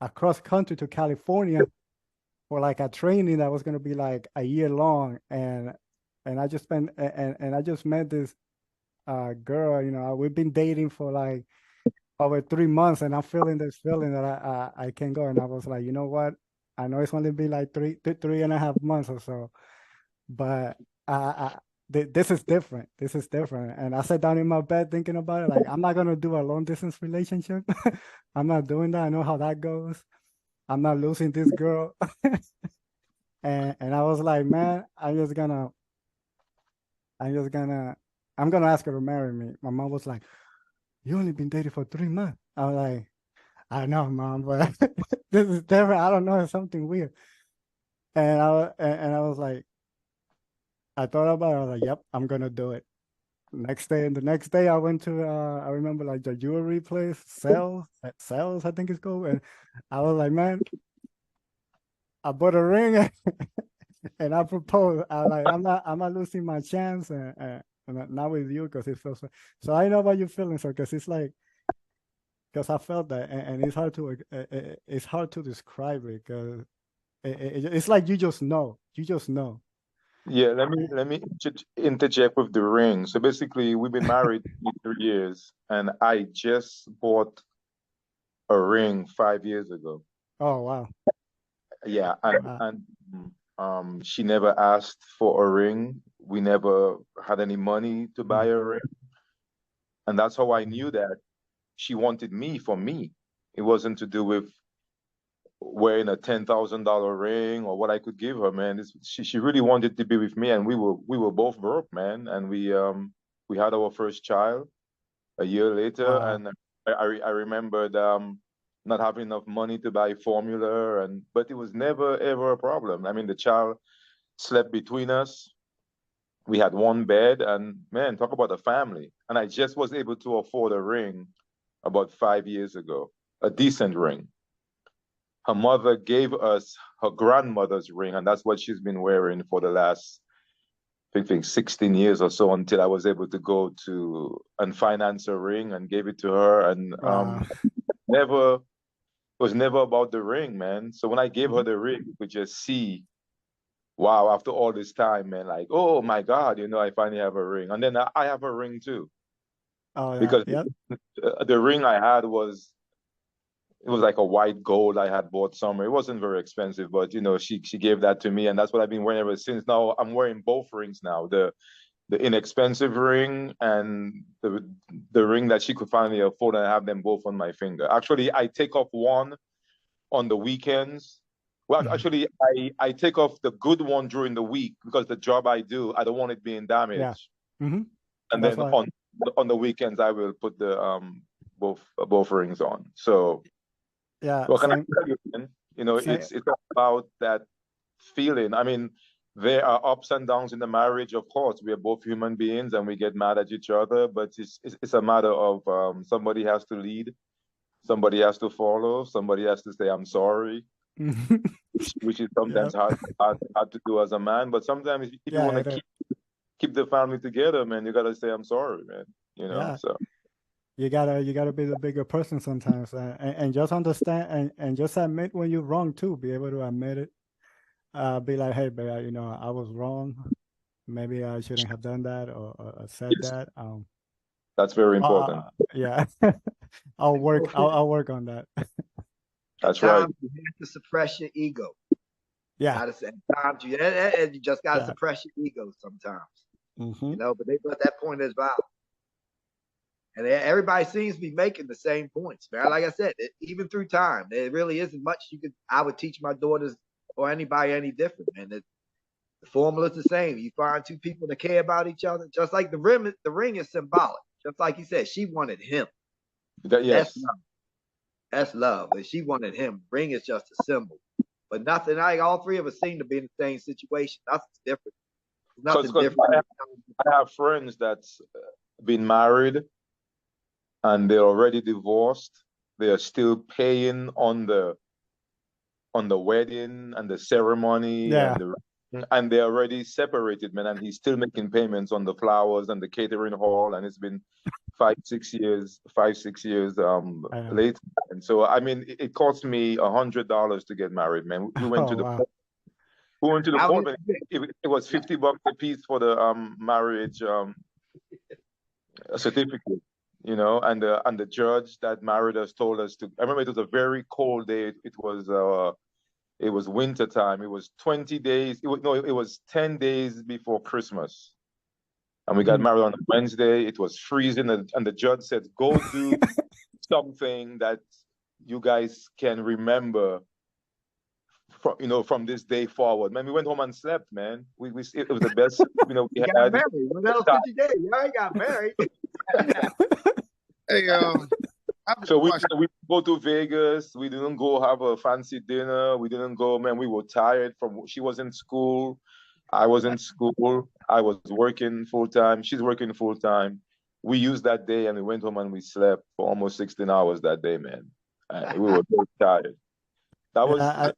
Speaker 4: across country to California for like a training that was gonna be like a year long, and I just spent and I just met this girl. We've been dating for like over 3 months, and I'm feeling this feeling that I can't go. And I was like, you know what? I know it's only been like 3.5 months or so, but this is different. This is different. And I sat down in my bed thinking about it. Like, I'm not gonna do a long distance relationship. I'm not doing that. I know how that goes. I'm not losing this girl. And I was like, man, I'm gonna ask her to marry me. My mom was like, you only been dating for 3 months. I was like, I know, mom, but this is different. I don't know, it's something weird. And I was like, I thought about it. I was like, yep, I'm gonna do it. The next day I went to I remember, like, the jewelry place, Sales, I think it's called. And I was like, man, I bought a ring and I proposed. I was like, I'm not losing my chance, and not with you, because it feels so. I know what you're feeling, so, because it's like, because I felt that, and it's hard to describe it, because it's like you just know.
Speaker 6: Yeah, let me interject with the ring. So basically, we've been married 3 years, and I just bought a ring 5 years ago.
Speaker 4: Oh, wow.
Speaker 6: Yeah,
Speaker 4: Wow.
Speaker 6: and she never asked for a ring. We never had any money to buy a ring, and that's how I knew that she wanted me for me. It wasn't to do with wearing a $10,000 ring or what I could give her, man. She really wanted to be with me, and we were both broke, man. And we had our first child a year later,
Speaker 4: Wow.
Speaker 6: and I remembered not having enough money to buy formula, but it was never ever a problem. I mean, the child slept between us. We had one bed, and man, talk about a family. And I just was able to afford a ring about 5 years ago, a decent ring. Her mother gave us her grandmother's ring, and that's what she's been wearing for the last, I think 16 years or so, until I was able to go to and finance a ring and gave it to her. And
Speaker 4: Wow.
Speaker 6: never it was never about the ring, man. So when I gave her
Speaker 4: Mhm.
Speaker 6: the ring, you could just see, wow, after all this time, man, like, oh my God, I finally have a ring. And then I have a ring too,
Speaker 4: Oh, yeah.
Speaker 6: because
Speaker 4: Yep.
Speaker 6: the ring I had it was like a white gold I had bought somewhere. It wasn't very expensive, but she gave that to me, and that's what I've been wearing ever since. Now I'm wearing both rings now. The inexpensive ring and the ring that she could finally afford, and I have them both on my finger. Actually, I take off one on the weekends. Well,
Speaker 4: Mhm.
Speaker 6: actually, I take off the good one during the week, because the job I do, I don't want it being
Speaker 4: Yeah.
Speaker 6: damaged.
Speaker 4: Hmm.
Speaker 6: And
Speaker 4: That's
Speaker 6: then
Speaker 4: why.
Speaker 6: on the weekends, I will put the both rings on. So
Speaker 4: Yeah.
Speaker 6: what can I
Speaker 4: Same.
Speaker 6: tell you, man?
Speaker 4: Same.
Speaker 6: It's about that feeling. I mean, there are ups and downs in the marriage, of course. We are both human beings, and we get mad at each other, but it's a matter of somebody has to lead, somebody has to follow, somebody has to say I'm sorry, which is
Speaker 4: Yeah,
Speaker 6: sometimes hard to do as a man. But sometimes if you
Speaker 4: yeah,
Speaker 6: want
Speaker 4: it
Speaker 6: to
Speaker 4: is.
Speaker 6: keep the family together, man, you gotta say I'm sorry, man. You know,
Speaker 4: Yeah,
Speaker 6: so
Speaker 4: you gotta be the bigger person sometimes, and just understand and just admit when you're wrong too. Be able to admit it. Be like, hey, babe, I was wrong. Maybe I shouldn't have done that or said
Speaker 6: yes,
Speaker 4: that.
Speaker 6: that's very important.
Speaker 4: Yeah, I'll work. I'll work on that.
Speaker 3: At
Speaker 6: That's right.
Speaker 3: times you have to suppress your ego.
Speaker 4: Yeah,
Speaker 3: Gotta say, at times you just gotta
Speaker 4: yeah.
Speaker 3: suppress your ego sometimes.
Speaker 4: Hmm.
Speaker 3: But at that point is valid. And everybody seems to be making the same points, man. Like I said, even through time, there really isn't much I would teach my daughters or anybody any different, man. The formula is the same. You find two people that care about each other, just like the ring is symbolic. Just like he said, she wanted him. That's
Speaker 6: Yes.
Speaker 3: love. That's love. And she wanted him. Ring is just a symbol. But nothing, like all three of us seem to be in the same situation. Nothing's different. Nothing different.
Speaker 6: I have friends that's been married and they're already divorced. They are still paying on the wedding and the ceremony
Speaker 4: Yeah.
Speaker 6: and they're already separated, man. And he's still making payments on the flowers and the catering hall, and it's been 5, 6 years later. And so I mean, it cost me $100 to get married, man. We went to
Speaker 4: Oh
Speaker 6: the
Speaker 4: wow.
Speaker 6: we went to the court, and it was $50 a piece for the marriage certificate, and the judge that married us told us to. I remember it was a very cold day. It was winter time. It was 20 days. It was 10 days before Christmas, and we got married on a Wednesday. It was freezing, and the judge said, "Go do something that you guys can remember from this day forward." Man, we went home and slept, man. It was the best, we
Speaker 3: You got
Speaker 6: had.
Speaker 3: married. What else did you do? You already got married.
Speaker 5: Hey, I have a
Speaker 6: So we
Speaker 5: question.
Speaker 6: go to Vegas. We didn't go have a fancy dinner. We didn't go, man. We were tired she was in school. I was in school. I was working full time. She's working full time. We used that day and we went home and we slept for almost 16 hours that day, man. We were very tired. That was
Speaker 4: Yeah,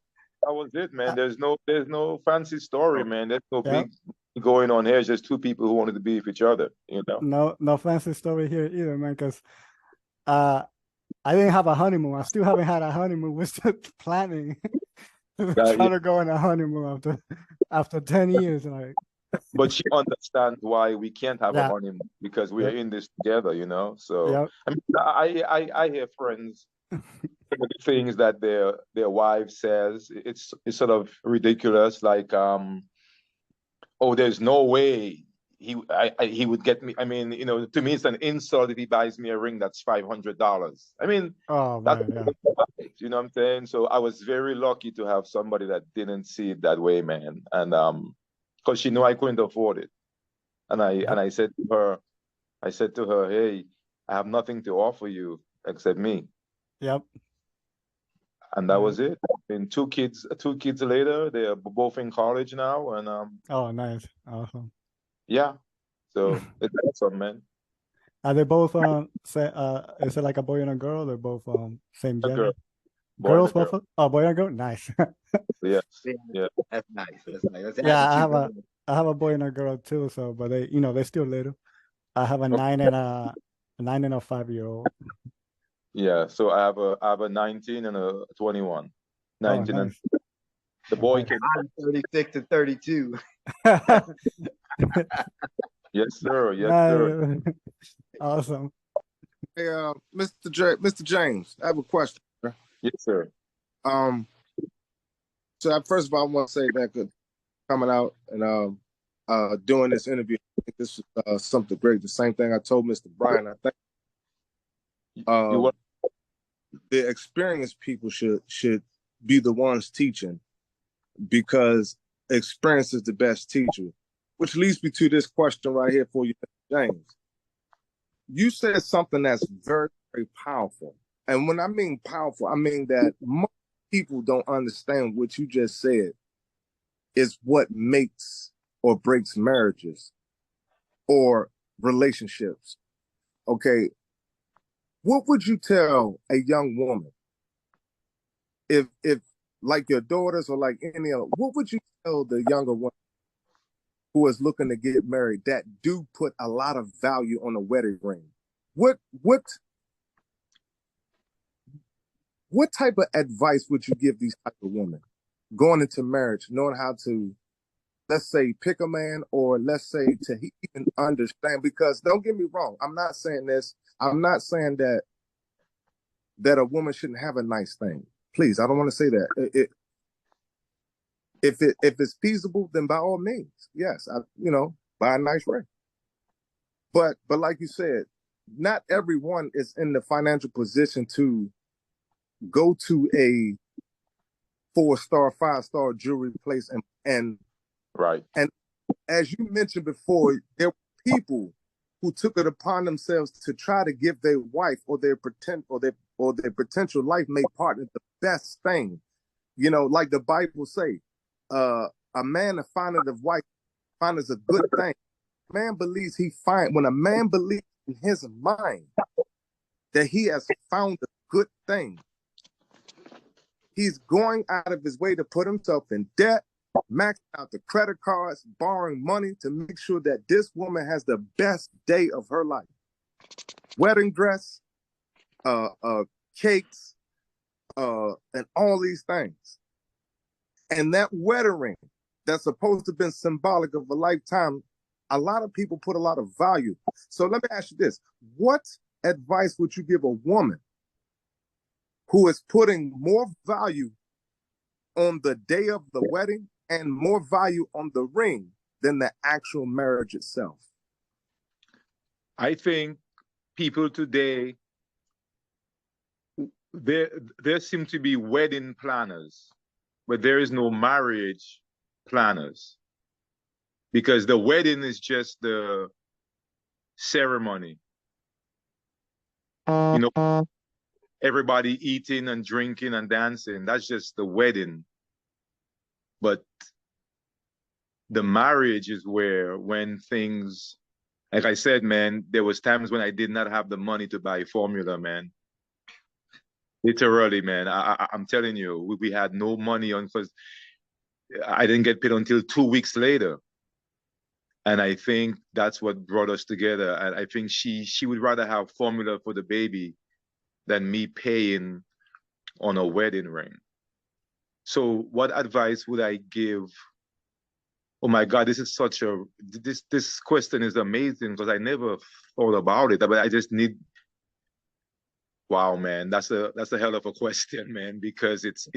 Speaker 6: that was it, man. There's no fancy story, man. There's no
Speaker 4: yeah.
Speaker 6: big going on here. It's just two people who wanted to be with each other,
Speaker 4: No fancy story here either, man. Because I didn't have a honeymoon. I still haven't had a honeymoon. We're still planning. Trying to go on a honeymoon after 10 years. Like,
Speaker 6: but she understands why we can't have a
Speaker 4: yeah,
Speaker 6: honeymoon because we are in this together, So
Speaker 4: yeah,
Speaker 6: I mean, I hear friends some of the things that their wife says. It's sort of ridiculous, like oh, there's no way he would get me. I mean, to me it's an insult if he buys me a ring that's $500. I mean,
Speaker 4: oh
Speaker 6: that's
Speaker 4: man, yeah,
Speaker 6: you know what I'm saying? So I was very lucky to have somebody that didn't see it that way, man. And because she knew I couldn't afford it. And
Speaker 4: yep,
Speaker 6: I said to her, hey, I have nothing to offer you except me.
Speaker 4: yep.
Speaker 6: And that was it. And two kids later, they are both in college now. And
Speaker 4: Oh, nice, awesome.
Speaker 6: yeah. So it's awesome, man.
Speaker 4: Are they both is it like a boy and a girl? They're both same
Speaker 6: A girl,
Speaker 4: gender.
Speaker 6: boy and a
Speaker 4: Girls
Speaker 6: girl.
Speaker 4: both. Oh, boy and girl. Nice.
Speaker 6: Yes.
Speaker 3: Yeah,
Speaker 6: Yeah.
Speaker 3: that's nice. That's nice. That's
Speaker 4: Yeah,
Speaker 3: attitude.
Speaker 4: I have a boy and a girl too. So, but they're still little. I have a
Speaker 6: Okay.
Speaker 4: 9 and a 5-year-old.
Speaker 6: Yeah. So I have a 19 and a 21.
Speaker 4: Oh,
Speaker 6: 19 and
Speaker 4: nice.
Speaker 6: the
Speaker 4: Oh,
Speaker 6: boy
Speaker 4: nice.
Speaker 6: can.
Speaker 3: I'm 36 and 32.
Speaker 6: Yes, sir. Yes, sir.
Speaker 4: Nice. Awesome.
Speaker 5: Hey, Mr. James, I have a question.
Speaker 6: Yes, sir.
Speaker 5: So first of all, I want to say that good coming out and doing this interview. I think this is something great. The same thing I told Mr. Brian. I think
Speaker 6: You want
Speaker 5: the experienced people should be the ones teaching because experience is the best teacher. Which leads me to this question right here for you, James. You said something that's very, very powerful. And when I mean powerful, I mean that most people don't understand what you just said is what makes or breaks marriages or relationships. Okay. what would you tell a young woman if like your daughters or like any other, what would you tell the younger one who is looking to get married that do put a lot of value on a wedding ring? What type of advice would you give these type of women going into marriage, knowing how to, let's say, pick a man, or let's say to even understand? Because don't get me wrong, I'm not saying this. I'm not saying that a woman shouldn't have a nice thing. Please, I don't want to say that. If it's feasible, then by all means, yes, buy a nice ring. But like you said, not everyone is in the financial position to go to a 4-star, 5-star jewelry place and
Speaker 6: Right.
Speaker 5: And as you mentioned before, there were people who took it upon themselves to try to give their wife or their potential life mate partner the best thing. Like the Bible say, a man that findeth a wife findeth a good thing. When a man believes in his mind that he has found a good thing, he's going out of his way to put himself in debt, maxing out the credit cards, borrowing money to make sure that this woman has the best day of her life. Wedding dress, cakes, and all these things. And that wedding ring that's supposed to have been symbolic of a lifetime, a lot of people put a lot of value. So let me ask you this. What advice would you give a woman who is putting more value on the day of the wedding and more value on the ring than the actual marriage itself?
Speaker 6: I think people today, there seem to be wedding planners, but there is no marriage planners, because the wedding is just the ceremony. Everybody eating and drinking and dancing, that's just the wedding. But the marriage is where, when things, like I said, man, there was times when I did not have the money to buy formula, man. Literally, man. I'm telling you, we had no money on, because I didn't get paid until 2 weeks later. And I think that's what brought us together. And I think she would rather have formula for the baby than me paying on a wedding ring. So what advice would I give? Oh my God, this is this question is amazing, because I never thought about it, but I just need, wow, man, that's a hell of a question, man, because it's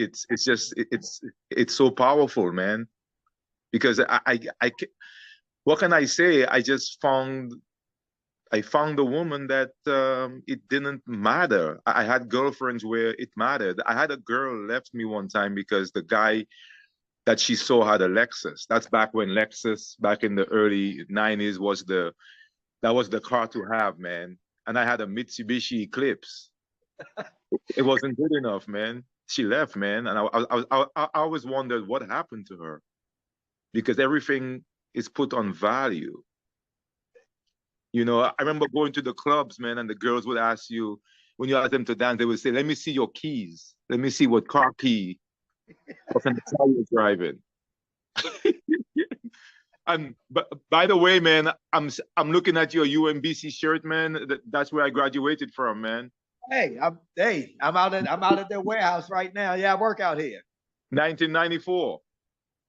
Speaker 6: so powerful, man. Because what can I say? I found a woman that it didn't matter. I had girlfriends where it mattered. I had a girl left me one time because the guy that she saw had a Lexus. That's back when Lexus, back in the early 90s, was the car to have, man. And I had a Mitsubishi Eclipse. It wasn't good enough, man. She left, man. And I always wondered what happened to her, because everything is put on value. I remember going to the clubs, man, and the girls would ask you, when you ask them to dance, they would say, "Let me see your keys. Let me see what car key of the car you're driving." And but by the way, man, I'm looking at your UMBC shirt, man. That's where I graduated from, man.
Speaker 3: I'm out at their warehouse right now. Yeah, I work out here.
Speaker 6: 1994.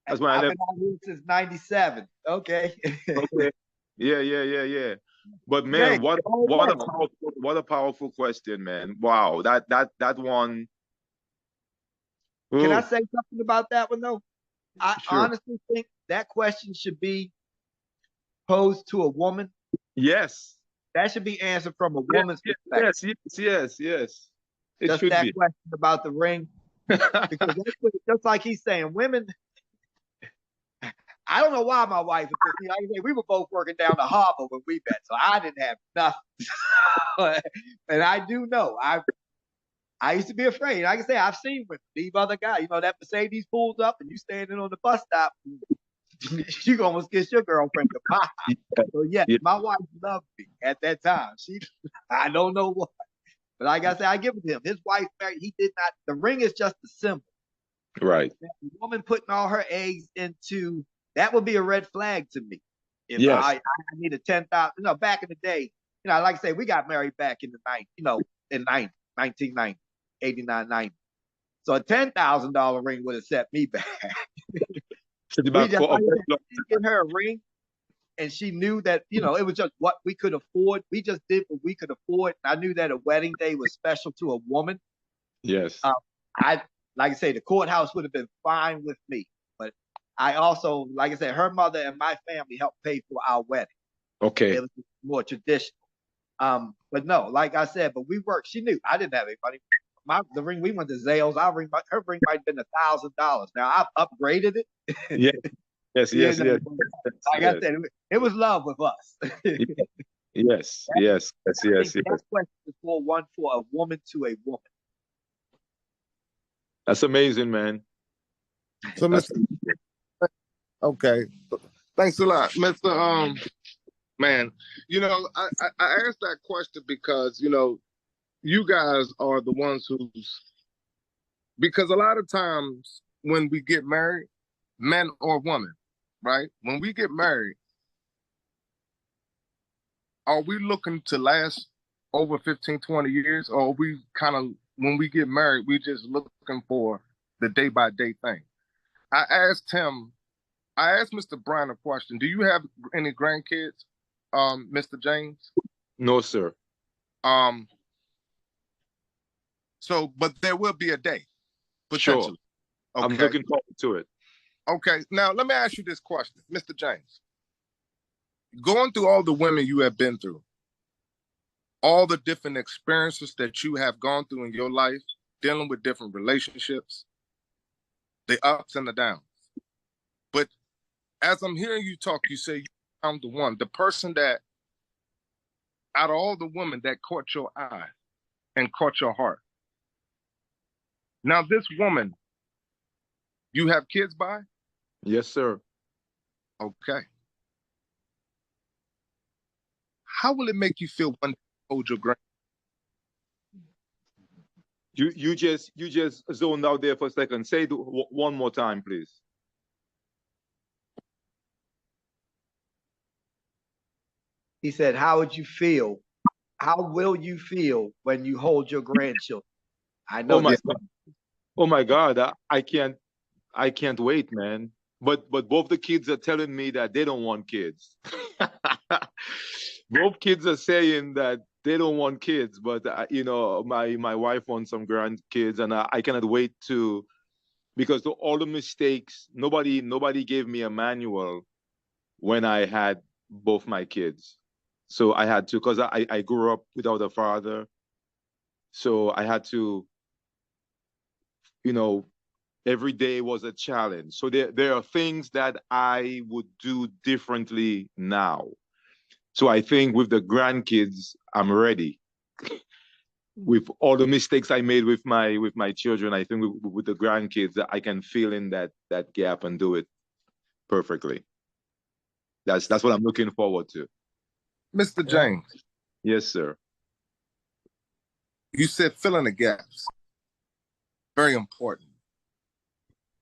Speaker 6: That's when
Speaker 3: I've
Speaker 6: I left.
Speaker 3: been out here since '97. Okay.
Speaker 6: Okay. Yeah. But man, what a powerful question, man. Wow, that one.
Speaker 3: Can I say something about that one though? I
Speaker 6: Sure.
Speaker 3: honestly think that question should be posed to a woman.
Speaker 6: Yes.
Speaker 3: That should be answered from a woman's perspective.
Speaker 6: Yes. It
Speaker 3: just
Speaker 6: should
Speaker 3: that
Speaker 6: be.
Speaker 3: question about the ring. Because just like he's saying, women, I don't know why my wife, like I say, we were both working down the harbor when we met, so I didn't have nothing. And I do know, I used to be afraid. Like I say, I've seen women leave other guys. That Mercedes pulls up and you standing on the bus stop, you can almost kiss your girlfriend goodbye. So yeah, my wife loved me at that time. I don't know what. But like I said, I give it to him. His wife married. He did not. The ring is just a symbol.
Speaker 6: Right.
Speaker 3: The woman putting all her eggs into that would be a red flag to me. If
Speaker 6: Yes.
Speaker 3: I needed 10,000, back in the day, like I say, we got married back in the 90s, in 1990, 89, 90. So a $10,000 ring would have set me back.
Speaker 6: Should be
Speaker 3: We
Speaker 6: back
Speaker 3: just
Speaker 6: for
Speaker 3: she get her a ring, and she knew that it was just what we could afford. We just did what we could afford. I knew that a wedding day was special to a woman.
Speaker 6: Yes.
Speaker 3: I like I say, the courthouse would have been fine with me, but I also, like I said, her mother and my family helped pay for our wedding.
Speaker 6: Okay.
Speaker 3: It was more traditional. But no, like I said, but we worked. She knew I didn't have any money. The ring we went to Zales. Her ring might have been $1,000. Now I've upgraded it.
Speaker 6: Yeah. Yes. Yes.
Speaker 3: You know,
Speaker 6: Yes.
Speaker 3: Like I said, it was love with us.
Speaker 6: Yes. Yes. Yes. Yes.
Speaker 3: That
Speaker 6: Yes.
Speaker 3: question is for a woman to a woman.
Speaker 6: That's amazing, man.
Speaker 5: So,
Speaker 6: That's,
Speaker 5: Mr. Okay, thanks a lot, Mr. Man. I asked that question because you guys are the ones because a lot of times when we get married, men or women, right? When we get married, are we looking to last over 15, 20 years? Or are we when we get married, we just looking for the day-by-day thing? I asked Mr. Brown a question. Do you have any grandkids, Mr. James?
Speaker 6: no, sir.
Speaker 5: But there will be a day,
Speaker 6: Sure.
Speaker 5: potentially. Okay.
Speaker 6: I'm looking forward to it.
Speaker 5: Okay. Now, let me ask you this question, Mr. James. Going through all the women you have been through, all the different experiences that you have gone through in your life, dealing with different relationships, the ups and the downs. But as I'm hearing you talk, you say you found the person that, out of all the women, that caught your eye and caught your heart. Now, this woman, you have kids by?
Speaker 6: Yes, sir.
Speaker 5: Okay. How will it make you feel when you hold your grand?
Speaker 6: You just zoned out there for a second. Say it one more time, please.
Speaker 3: He said, "How would you feel? How will you feel when you hold your grandchildren?" I know.
Speaker 6: Oh my God! I can't wait, man. But both the kids are telling me that they don't want kids. Both kids are saying that they don't want kids, but my wife wants some grandkids, and I cannot wait because all the mistakes, nobody gave me a manual when I had both my kids. So I had to, because I grew up without a father. So I had to, every day was a challenge. So there are things that I would do differently now. So I think with the grandkids, I'm ready. With all the mistakes I made with my children, I think with the grandkids, I can fill in that gap and do it perfectly. That's what I'm looking forward to.
Speaker 5: Mr. James.
Speaker 6: Yes, sir.
Speaker 5: You said fill in the gaps. Very important.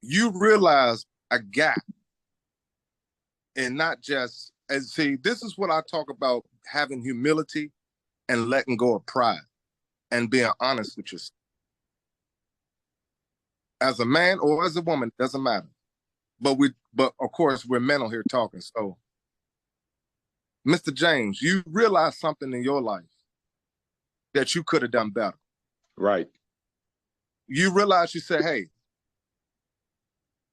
Speaker 5: You realize a gap, and not just, this is what I talk about, having humility and letting go of pride and being honest with yourself. As a man or as a woman, doesn't matter. But of course we're men on here talking. So, Mr. James, you realize something in your life that you could have done better.
Speaker 6: Right.
Speaker 5: You realize, you say, hey,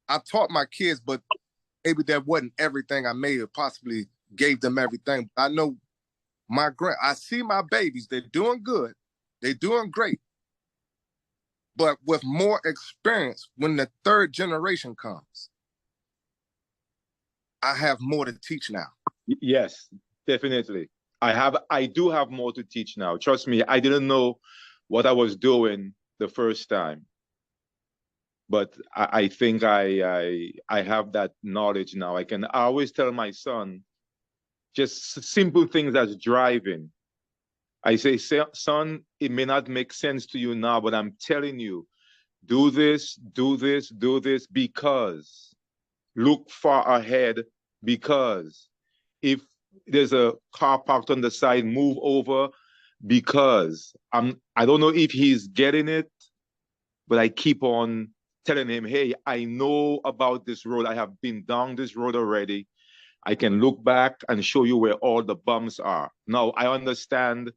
Speaker 5: I taught my kids, but maybe that wasn't everything. I may have possibly gave them everything. I know I see my babies, they're doing good. They're doing great. But with more experience, when the third generation comes, I have more to teach now.
Speaker 6: Yes, definitely. I do have more to teach now. Trust me, I didn't know what I was doing the first time. But I think I have that knowledge now. I always tell my son just simple things as driving. I say, son, it may not make sense to you now, but I'm telling you, do this, do this, do this, because look far ahead, because if there's a car parked on the side, move over, because I don't know if he's getting it, but I keep on telling him, hey, I know about this road. I have been down this road already. I can look back and show you where all the bumps are. Now, I understand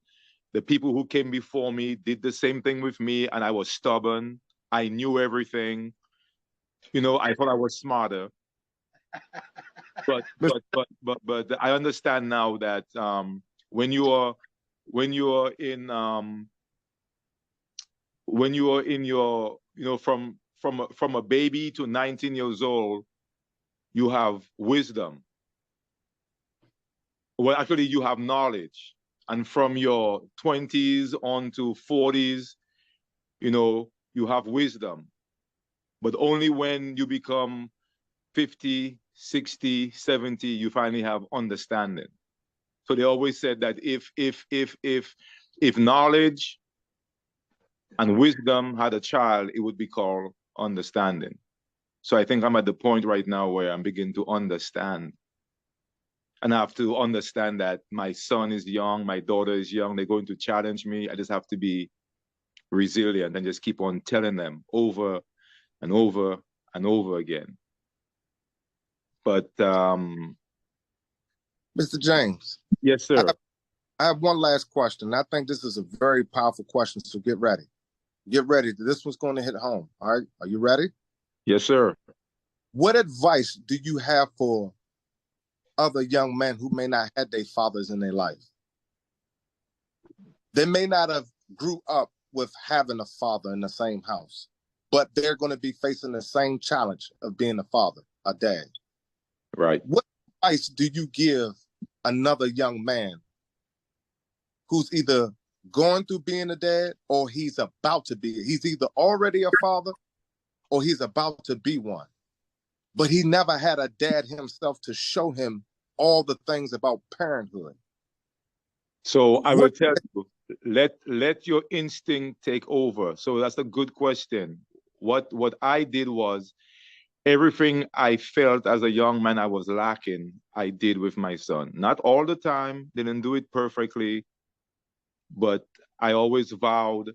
Speaker 6: the people who came before me did the same thing with me, and I was stubborn. I knew everything. You know, I thought I was smarter. But I understand now that when you are in your, you know, from a baby to 19 years old, you have wisdom. Well, actually, you have knowledge, and from your 20s on to 40s, you know, you have wisdom. But only when you become 50, 60, 70, you finally have understanding. So they always said that if knowledge and wisdom had a child, it would be called understanding. So I think I'm at the point right now where I'm beginning to understand. And I have to understand that my son is young, my daughter is young, they're going to challenge me. I just have to be resilient and just keep on telling them over and over and over again. But
Speaker 5: Mr. James.
Speaker 6: Yes, sir.
Speaker 5: I have one last question. I think this is a very powerful question, so get ready. Get ready. This one's going to hit home. All right. Are you ready?
Speaker 6: Yes, sir.
Speaker 5: What advice do you have for other young men who may not have their fathers in their life? They may not have grew up with having a father in the same house, but they're going to be facing the same challenge of being a father, a dad.
Speaker 6: Right.
Speaker 5: What advice do you give another young man who's either going through being a dad or he's about to be? He's either already a father or he's about to be one, but he never had a dad himself to show him all the things about parenthood.
Speaker 6: So I will tell you, let your instinct take over. So that's a good question. What I did was, everything I felt as a young man I was lacking, I did with my son. Not all the time, didn't do it perfectly, but I always vowed,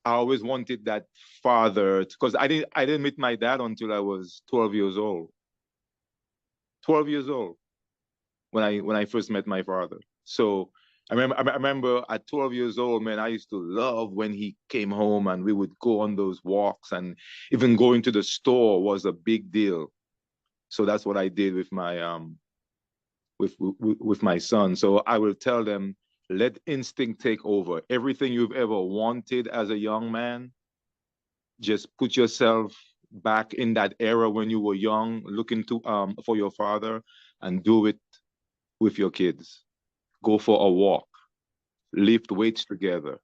Speaker 6: I always wanted that father, because I didn't meet my dad until I was 12 years old. 12 years old when I first met my father. So I remember at 12 years old, man, I used to love when he came home and we would go on those walks, and even going to the store was a big deal. So that's what I did with my with my son. So I will tell them, let instinct take over. Everything you've ever wanted as a young man, just put yourself back in that era when you were young, looking to for your father, and do it with your kids. Go for a walk, lift weights together,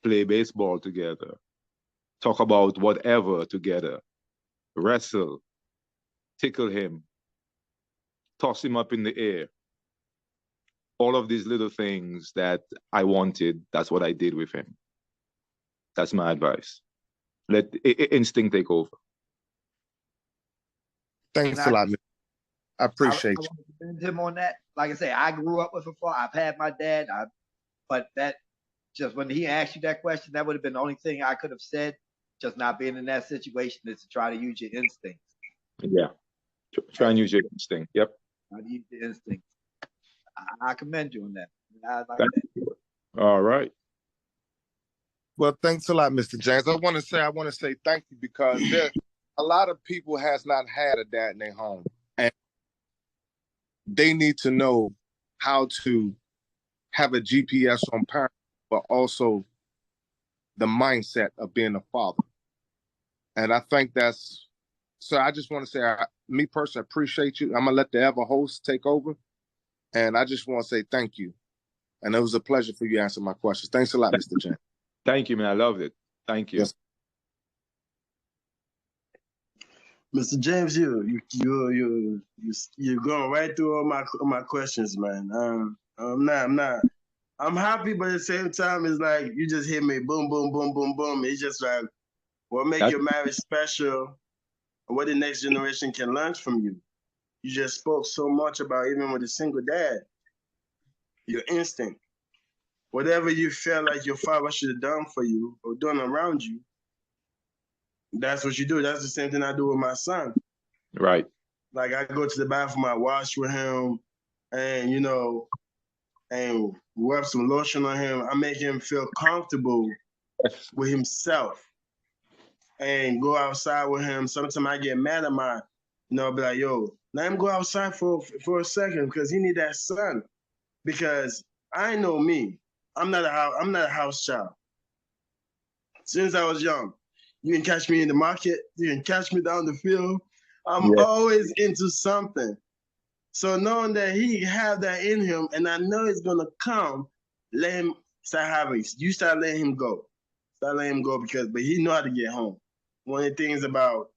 Speaker 6: play baseball together, talk about whatever together, wrestle, tickle him, toss him up in the air. All of these little things that I wanted, that's what I did with him. That's my advice. Let instinct take over.
Speaker 5: Thanks a lot, man. I appreciate
Speaker 3: I
Speaker 5: you.
Speaker 3: want to commend him on that. Like I say, I grew up with a father. I've had my dad, but that just when he asked you that question, that would have been the only thing I could have said. Just not being in that situation is to try to use your instincts.
Speaker 6: Yeah, try and use your instinct. Yep.
Speaker 3: Try to use your instincts. I commend you on that. I like
Speaker 6: Thank
Speaker 3: that.
Speaker 6: you. All right.
Speaker 5: Well, thanks a lot, Mr. James. I want to say thank you, because there a lot of people has not had a dad in their home, and they need to know how to have a GPS on parents, but also the mindset of being a father. And I think that's, so I just want to say, me personally, appreciate you. I'm going to let the other host take over. And I just want to say thank you. And it was a pleasure for you to answer my questions. Thanks a lot, Mr. James.
Speaker 6: Thank you, man. I loved it. Thank you.
Speaker 5: Yes.
Speaker 2: Mr. James, you're going right through all my questions, man. I'm I'm happy, but at the same time, it's like you just hit me, boom, boom, boom, boom, boom. It's just like what make
Speaker 6: That's
Speaker 2: your marriage special, and what the next generation can learn from you. You just spoke so much about even with a single dad, your instinct. Whatever you felt like your father should have done for you or done around you, that's what you do. That's the same thing I do with my son.
Speaker 6: right.
Speaker 2: Like I go to the bathroom, I wash with him, and and rub some lotion on him. I make him feel comfortable with himself, and go outside with him. Sometimes I get mad at be like, yo, let him go outside for a second because he need that sun. Because I know me, I'm not a house child. Since I was young, you can catch me in the market, you can catch me down the field. I'm
Speaker 6: Yeah.
Speaker 2: always into something. So knowing that he have that in him, and I know it's gonna come, let him start having. You start letting him go. Start letting him go but he know how to get home. One of the things about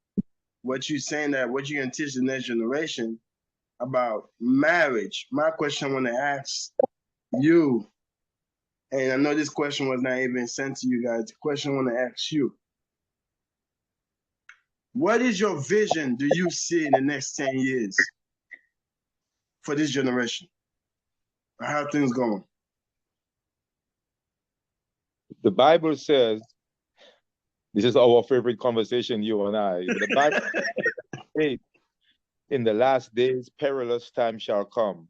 Speaker 2: what you saying that what you can teach the next generation about marriage. My question I want to ask you, and I know this question was not even sent to you guys. The question I want to ask you: what is your vision? Do you see in the next 10 years for this generation? How things going?
Speaker 6: The Bible says, this is our favorite conversation, you and I. The Bible says, in the last days, perilous time shall come.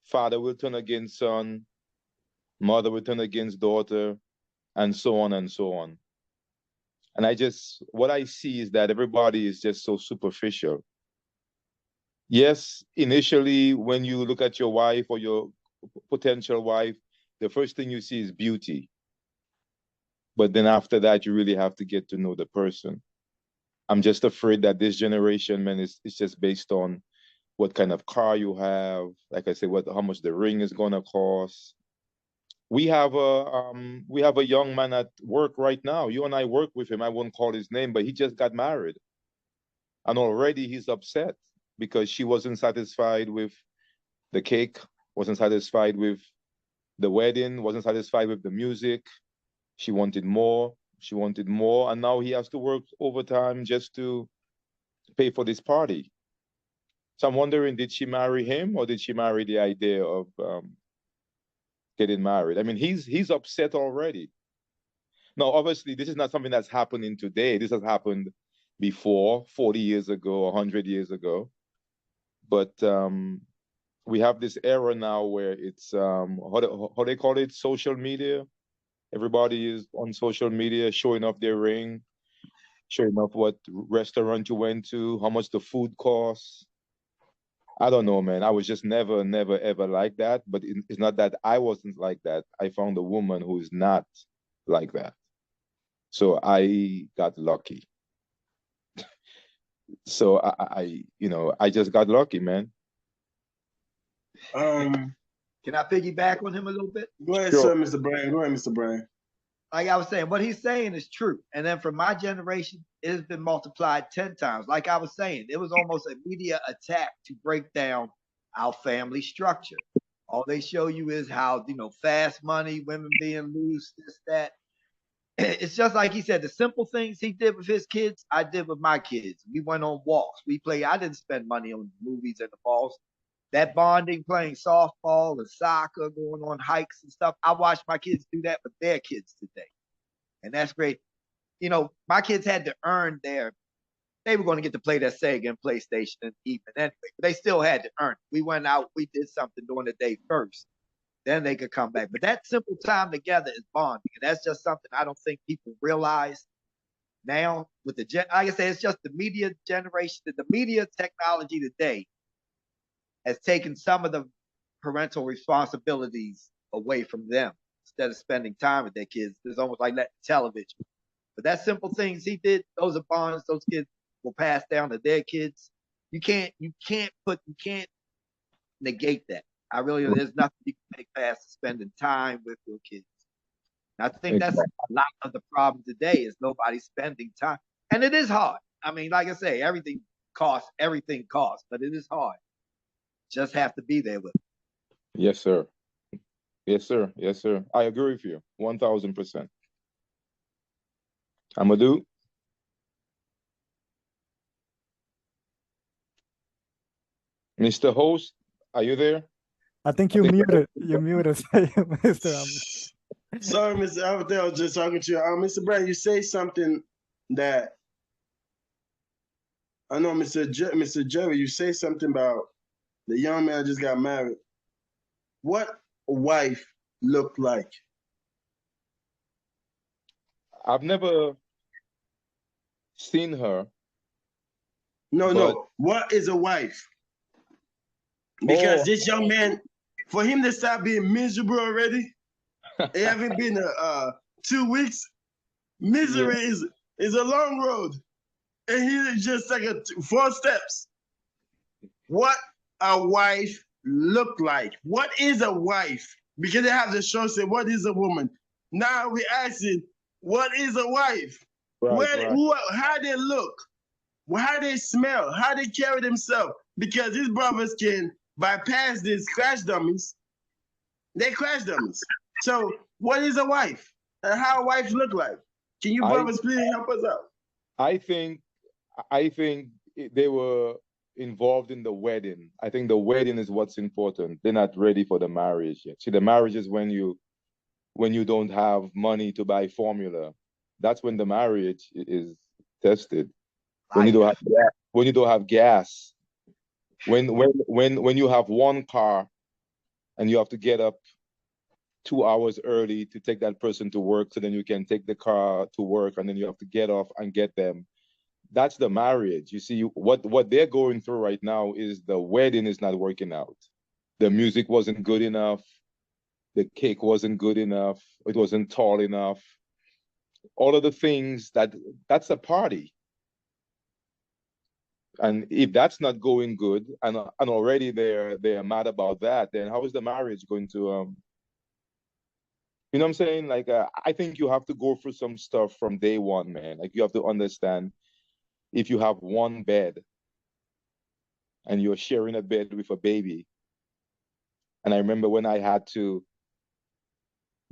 Speaker 6: Father will turn against son, mother will turn against daughter, and so on and so on. And what I see is that everybody is just so superficial. Yes, initially, when you look at your wife or your potential wife, the first thing you see is beauty. But then after that, you really have to get to know the person. I'm just afraid that this generation, man, is just based on what kind of car you have. Like I said, how much the ring is gonna cost. We have a young man at work right now. You and I work with him. I won't call his name, but he just got married, and already he's upset because she wasn't satisfied with the cake, wasn't satisfied with the wedding, wasn't satisfied with the music. She wanted more. She wanted more, and now he has to work overtime just to pay for this party. So I'm wondering, did she marry him or did she marry the idea of getting married? I mean, he's upset already. Now, obviously, this is not something that's happening today. This has happened before, 40 years ago, 100 years ago. But we have this era now where it's, how they call it, social media. Everybody is on social media showing off their ring, showing off what restaurant you went to, how much the food costs. I don't know, man. I was just never, ever like that. But it's not that I wasn't like that. I found a woman who is not like that. So I got lucky. So I just got lucky, man.
Speaker 3: Can I piggyback on him a little bit?
Speaker 2: Go ahead,
Speaker 6: Sure.
Speaker 2: sir, Mr. Bryan. Go ahead, Mr. Bryan.
Speaker 3: Like I was saying, what he's saying is true. And then from my generation, it has been multiplied 10 times. Like I was saying, it was almost a media attack to break down our family structure. All they show you is how, fast money, women being loose, this, that. It's just like he said, the simple things he did with his kids, I did with my kids. We went on walks. I didn't spend money on movies and the malls. That bonding, playing softball and soccer, going on hikes and stuff. I watched my kids do that with their kids today. And that's great. My kids had to earn they were going to get to play that Sega and PlayStation and even anyway, but they still had to earn it. We went out, we did something during the day first. Then they could come back. But that simple time together is bonding. And that's just something I don't think people realize now with like I said, it's just the media generation, the media technology today has taken some of the parental responsibilities away from them instead of spending time with their kids. It's almost like letting television. But that simple things he did, those are bonds those kids will pass down to their kids. You can't negate that. There's nothing you can make past spending time with your kids. And I think that's a lot of the problem today is nobody spending time. And it is hard. I mean, like I say, everything costs, but it is hard. Just have to be there with them.
Speaker 6: Yes, sir. Yes, sir. Yes, sir. I agree with you. 1000%. Amadou, Mr. Host, are you there?
Speaker 4: I think
Speaker 6: I
Speaker 4: you
Speaker 6: think
Speaker 4: muted. You muted, Mr.
Speaker 2: Sorry, Mr. Alvin, I was just talking to you. Mr. Brown, you say something that I know, Mr. Jerry, you say something about the young man just got married. What a wife looked like?
Speaker 6: I've never seen her,
Speaker 2: No,
Speaker 6: but
Speaker 2: no. What is a wife? Because
Speaker 6: oh,
Speaker 2: this young man, for him to start being miserable already, it haven't been 2 weeks.
Speaker 6: yeah.
Speaker 2: Misery is a long road, and he just like 4 steps. What a wife look like? What is a wife? Because they have the show say, "What is a woman?" Now we asking, "What is a wife?"
Speaker 6: Right, right.
Speaker 2: How they look, how they smell, how they carry themselves. Because these brothers can bypass these crash dummies. They crash dummies. So, what is a wife? And how a wife look like? Can you
Speaker 6: I
Speaker 2: brothers please help us out?
Speaker 6: I think they were involved in the wedding. I think the wedding is what's important. They're not ready for the marriage yet. See, the marriage is when you don't have money to buy formula. That's when the marriage is tested. When you don't have gas, when you don't have gas. When you have one car and you have to get up 2 hours early to take that person to work, so then you can take the car to work, and then you have to get off and get them. That's the marriage. You see, what they're going through right now is the wedding is not working out. The music wasn't good enough. The cake wasn't good enough. It wasn't tall enough. All of the things that's a party. And if that's not going good, and already they're mad about that, then how is the marriage going to you know what I'm saying? Like I think you have to go through some stuff from day one, man. Like you have to understand, if you have one bed and you're sharing a bed with a baby. And I remember when I had to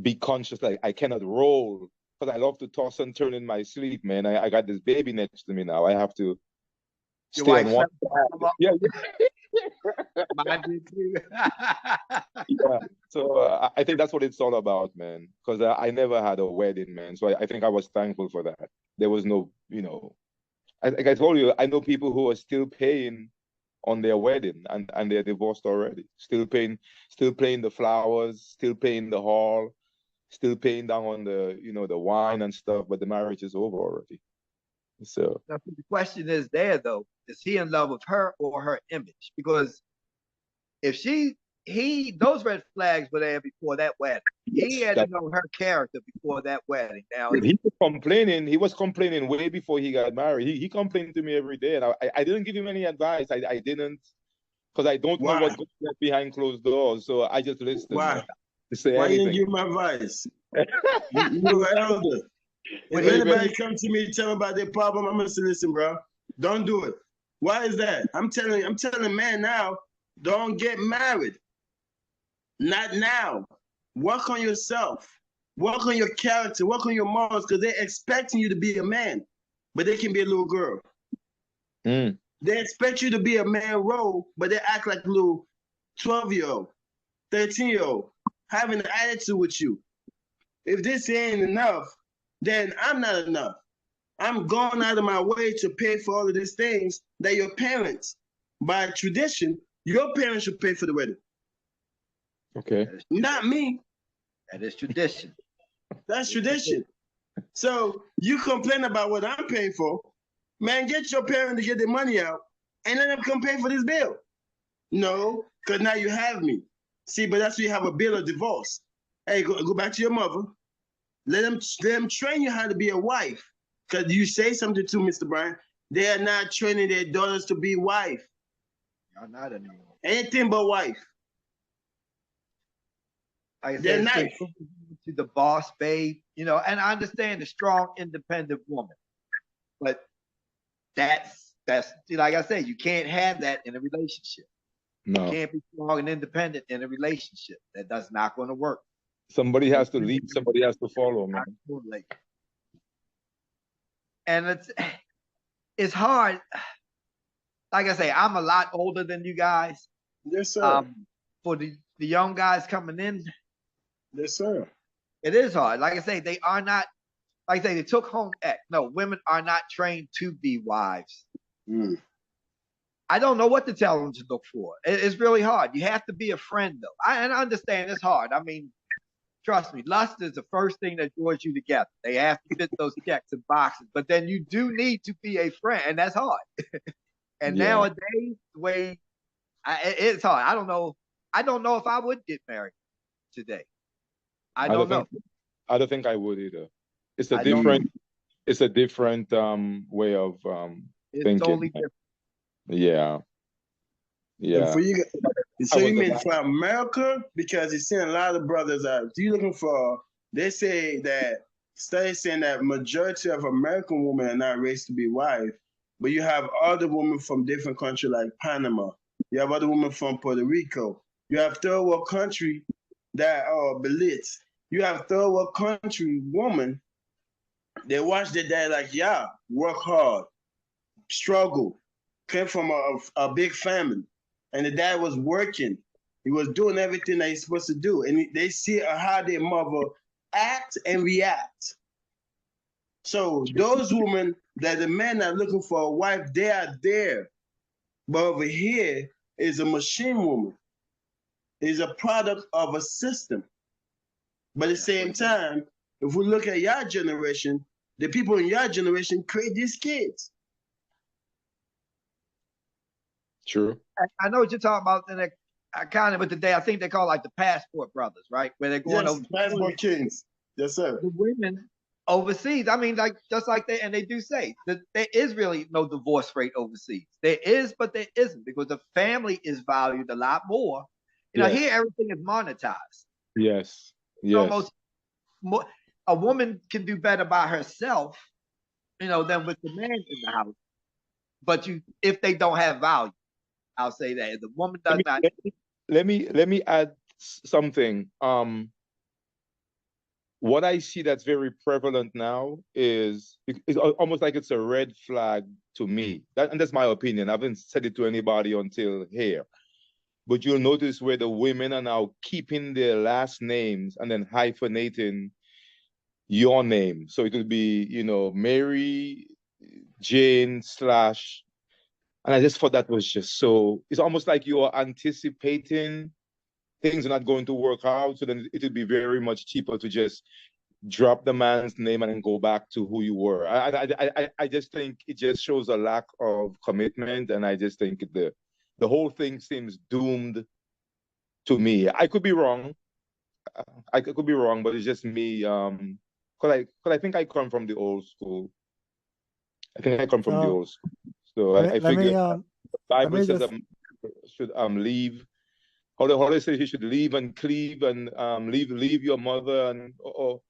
Speaker 6: be conscious, like I cannot roll because I love to toss and turn in my sleep, man. I got this baby next to me now. I have to
Speaker 3: Your
Speaker 6: stay
Speaker 3: wife
Speaker 6: on one
Speaker 3: slept.
Speaker 6: yeah,
Speaker 3: Mine did too.
Speaker 6: yeah. So I think that's what it's all about, man. Because I never had a wedding, man. So I think I was thankful for that. There was no, like I told you, I know people who are still paying on their wedding, and they're divorced already. Still paying the flowers, still paying the hall, still paying down on the wine and stuff, but the marriage is over already. So
Speaker 3: Now, the question is there though, is he in love with her or her image? Because if those red flags were there before that wedding. He had to
Speaker 6: that
Speaker 3: know her character before that wedding. Now,
Speaker 6: he was complaining way before he got married. He complained to me every day, and I didn't give him any advice. I didn't, because I don't know
Speaker 2: Why?
Speaker 6: what goes on behind closed doors. So I just listened, man.
Speaker 2: Why?
Speaker 6: To say
Speaker 2: Why you didn't
Speaker 6: anything.
Speaker 2: give my advice? You're an elder. If
Speaker 6: Wait,
Speaker 2: anybody come to me tell me about their problem, I'm gonna say, listen, bro, don't do it. Why is that? I'm telling man now, don't get married. Not now. Work on yourself. Work on your character. Work on your morals, because they're expecting you to be a man, but they can be a little girl.
Speaker 6: Mm.
Speaker 2: They expect you to be a man role, but they act like a little 12-year-old, 13-year-old, having an attitude with you. If this ain't enough, then I'm not enough. I'm going out of my way to pay for all of these things that your parents, by tradition, your parents should pay for the wedding.
Speaker 6: Okay.
Speaker 2: Not me.
Speaker 3: that is tradition.
Speaker 2: That's tradition. So you complain about what I'm paying for. Man, get your parent to get their money out and let them come pay for this bill. No, because now you have me. See, but that's why you have a bill of divorce. Hey, go back to your mother. Let them train you how to be a wife. Because you say something to Mr. Brian, they are not training their daughters to be wife.
Speaker 3: Y'all not anymore.
Speaker 2: Anything but wife.
Speaker 3: Like I
Speaker 2: They're
Speaker 3: said,
Speaker 2: nice.
Speaker 3: to the boss babe, and I understand the strong, independent woman, but that's like I said, you can't have that in a relationship. You
Speaker 6: No.
Speaker 3: can't be strong and independent in a relationship. That's not going to work.
Speaker 6: Somebody has to lead, somebody has to follow, man.
Speaker 3: And it's hard. Like I say, I'm a lot older than you guys.
Speaker 2: Yes, sir.
Speaker 3: For the young guys coming in,
Speaker 2: Yes, sir.
Speaker 3: it is hard. Like I say, they are not, like I say, they took home ec. No, women are not trained to be wives.
Speaker 2: Mm.
Speaker 3: I don't know what to tell them to look for. It's really hard. You have to be a friend, though. And I understand it's hard. I mean, trust me, lust is the first thing that draws you together. They have to fit those checks and boxes. But then you do need to be a friend, and that's hard. And
Speaker 6: Yeah.
Speaker 3: nowadays, the way it's hard. I don't know if I would get married today. I don't know.
Speaker 6: I don't think I would either. It's a
Speaker 3: I don't
Speaker 6: different way of
Speaker 3: It's
Speaker 6: thinking.
Speaker 3: totally different.
Speaker 6: Yeah.
Speaker 2: And
Speaker 6: Yeah.
Speaker 2: for you, so
Speaker 6: I
Speaker 2: you
Speaker 6: was
Speaker 2: mean
Speaker 6: about-
Speaker 2: for America? Because you're seeing a lot of brothers out. You looking for? They say that studies saying that majority of American women are not raised to be wife, but you have other women from different countries like Panama. You have other women from Puerto Rico. You have third world country that are Belize. You have third world country woman. They watch their dad like, yeah, work hard, struggle, came from a big family, and the dad was working. He was doing everything that he's supposed to do, and they see how their mother act and react. So those women that the men are looking for a wife, they are there. But over here is a machine woman. Is a product of a system. But at the same time, if we look at your generation, the people in your generation create these kids.
Speaker 6: True.
Speaker 3: I know what you're talking about. And I kind of with today, I think they call like the passport brothers, right? Where they're going
Speaker 2: Yes,
Speaker 3: over
Speaker 2: passport kings. Yes, sir.
Speaker 3: the women overseas. I mean, like just like they do say that there is really no divorce rate overseas. There is, but there isn't, because the family is valued a lot more. You know,
Speaker 6: Yes.
Speaker 3: here everything is monetized.
Speaker 6: Yes.
Speaker 3: It's
Speaker 6: Yes.
Speaker 3: almost more, a woman can do better by herself, you know, than with the man in the house. But if they don't have value, I'll say that if the woman does not.
Speaker 6: Let me add something. What I see that's very prevalent now is it's almost like it's a red flag to me. And that's my opinion. I haven't said it to anybody until here. But you'll notice where the women are now keeping their last names and then hyphenating your name. So it would be, you know, Mary, Jane / and I just thought that was just so, it's almost like you're anticipating things are not going to work out. So then it would be very much cheaper to just drop the man's name and then go back to who you were. I just think it just shows a lack of commitment. And I just think the whole thing seems doomed to me. I could be wrong. I could be wrong, but it's just me. Cause I think I come from the old school. I think I come from the old school. So I figure the Bible says should leave. How they say he should leave and cleave and leave your mother and or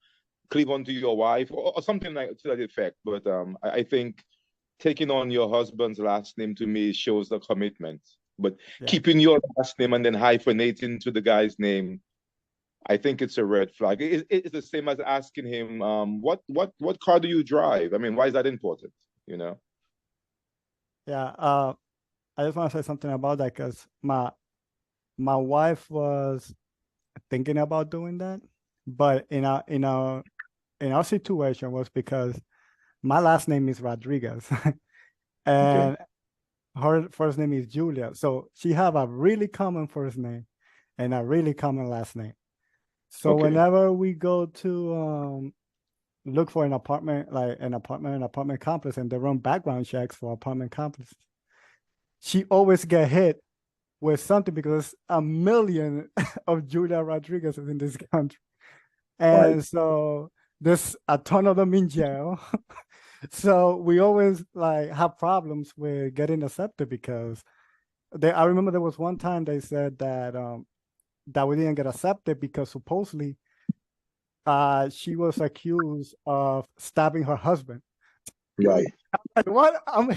Speaker 6: cleave unto your wife or something like to that effect. But I think taking on your husband's last name to me shows the commitment. But keeping your last name and then hyphenating to the guy's name, I think it's a red flag. It's the same as asking him, what car do you drive? I mean, why is that important? You know?
Speaker 4: Yeah, I just want to say something about that because my wife was thinking about doing that, but in our situation was because my last name is Rodriguez, and her first name is Julia, so she have a really common first name and a really common last name. So whenever we go to look for an apartment, like an apartment complex, and they run background checks for apartment complexes, she always get hit with something because a million of Julia Rodriguez in this country. And so there's a ton of them in jail. So we always like have problems with getting accepted because I remember there was one time they said that that we didn't get accepted because supposedly she was accused of stabbing her husband.
Speaker 2: Right.
Speaker 4: Like, what? I'm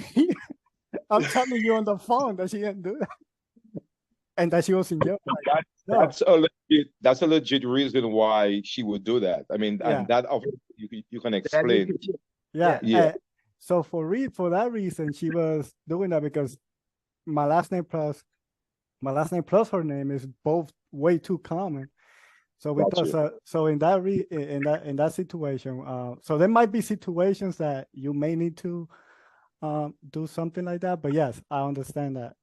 Speaker 4: telling you on the phone that she didn't do that. and that she was in jail.
Speaker 6: That,
Speaker 4: No,
Speaker 6: that's a legit reason why she would do that. I mean,
Speaker 4: yeah,
Speaker 6: and that you can
Speaker 3: That
Speaker 6: explain.
Speaker 3: is-
Speaker 4: yeah.
Speaker 6: Yeah.
Speaker 4: So for that reason, she was doing that because my last name plus her name is both way too common. So we thought
Speaker 6: Gotcha.
Speaker 4: so in that situation, so there might be situations that you may need to do something like that. But yes, I understand that.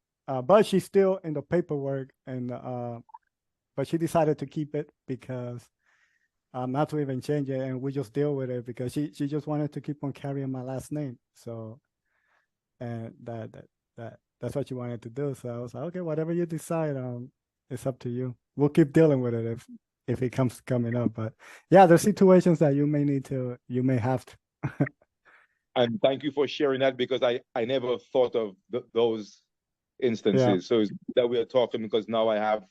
Speaker 4: But she's still in the paperwork, and but she decided to keep it because not to even change it, and we just deal with it because she just wanted to keep on carrying my last name. So and that's what she wanted to do. So I was like, okay, whatever you decide, it's up to you. We'll keep dealing with it if it comes coming up. But yeah, there's situations that you may have to.
Speaker 6: And thank you for sharing that because I never thought of those instances.
Speaker 4: Yeah.
Speaker 6: So it's good that we are talking because now I have,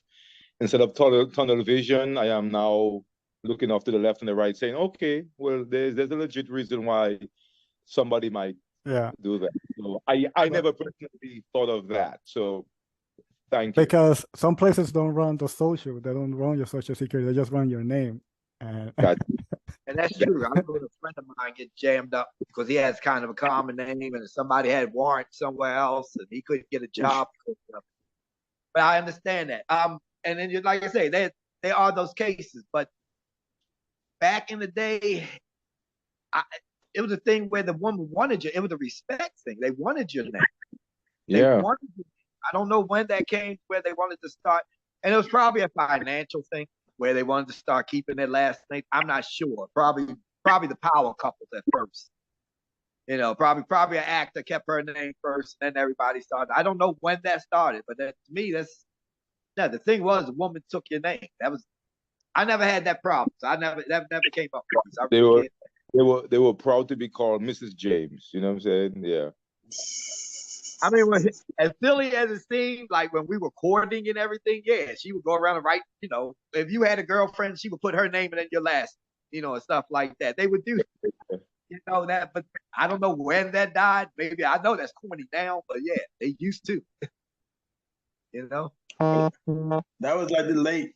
Speaker 6: instead of tunnel vision, I am now looking off to the left and the right saying, okay, well, there's a legit reason why somebody might
Speaker 4: Yeah.
Speaker 6: do that. So I never personally thought of that. So thank you.
Speaker 4: Because some places don't run the social, they don't run your social security, they just run your name. And
Speaker 6: Gotcha.
Speaker 3: And that's true. I know a friend of mine get jammed up because he has kind of a common name and somebody had warrant somewhere else and he couldn't get a job. But I understand that. And then like I say, there are those cases. But back in the day, it was a thing where the woman wanted you. It was a respect thing. They wanted your name.
Speaker 6: Yeah.
Speaker 3: I don't know when that came where they wanted to start. And it was probably a financial thing where they wanted to start keeping their last name. I'm not sure. Probably the power couples at first. You know, probably an actor kept her name first, and then everybody started. I don't know when that started, but to me, the thing was the woman took your name. I never had that problem. So that never came up.
Speaker 6: They were proud to be called Mrs. James. You know what I'm saying? Yeah.
Speaker 3: I mean, as silly as it seemed, like when we were courting and everything, yeah, she would go around and write, you know, if you had a girlfriend, she would put her name and then your last, you know, and stuff like that. They would do, you know, that, but I don't know when that died. Maybe I know that's corny now, but yeah, they used to, you know.
Speaker 2: That was like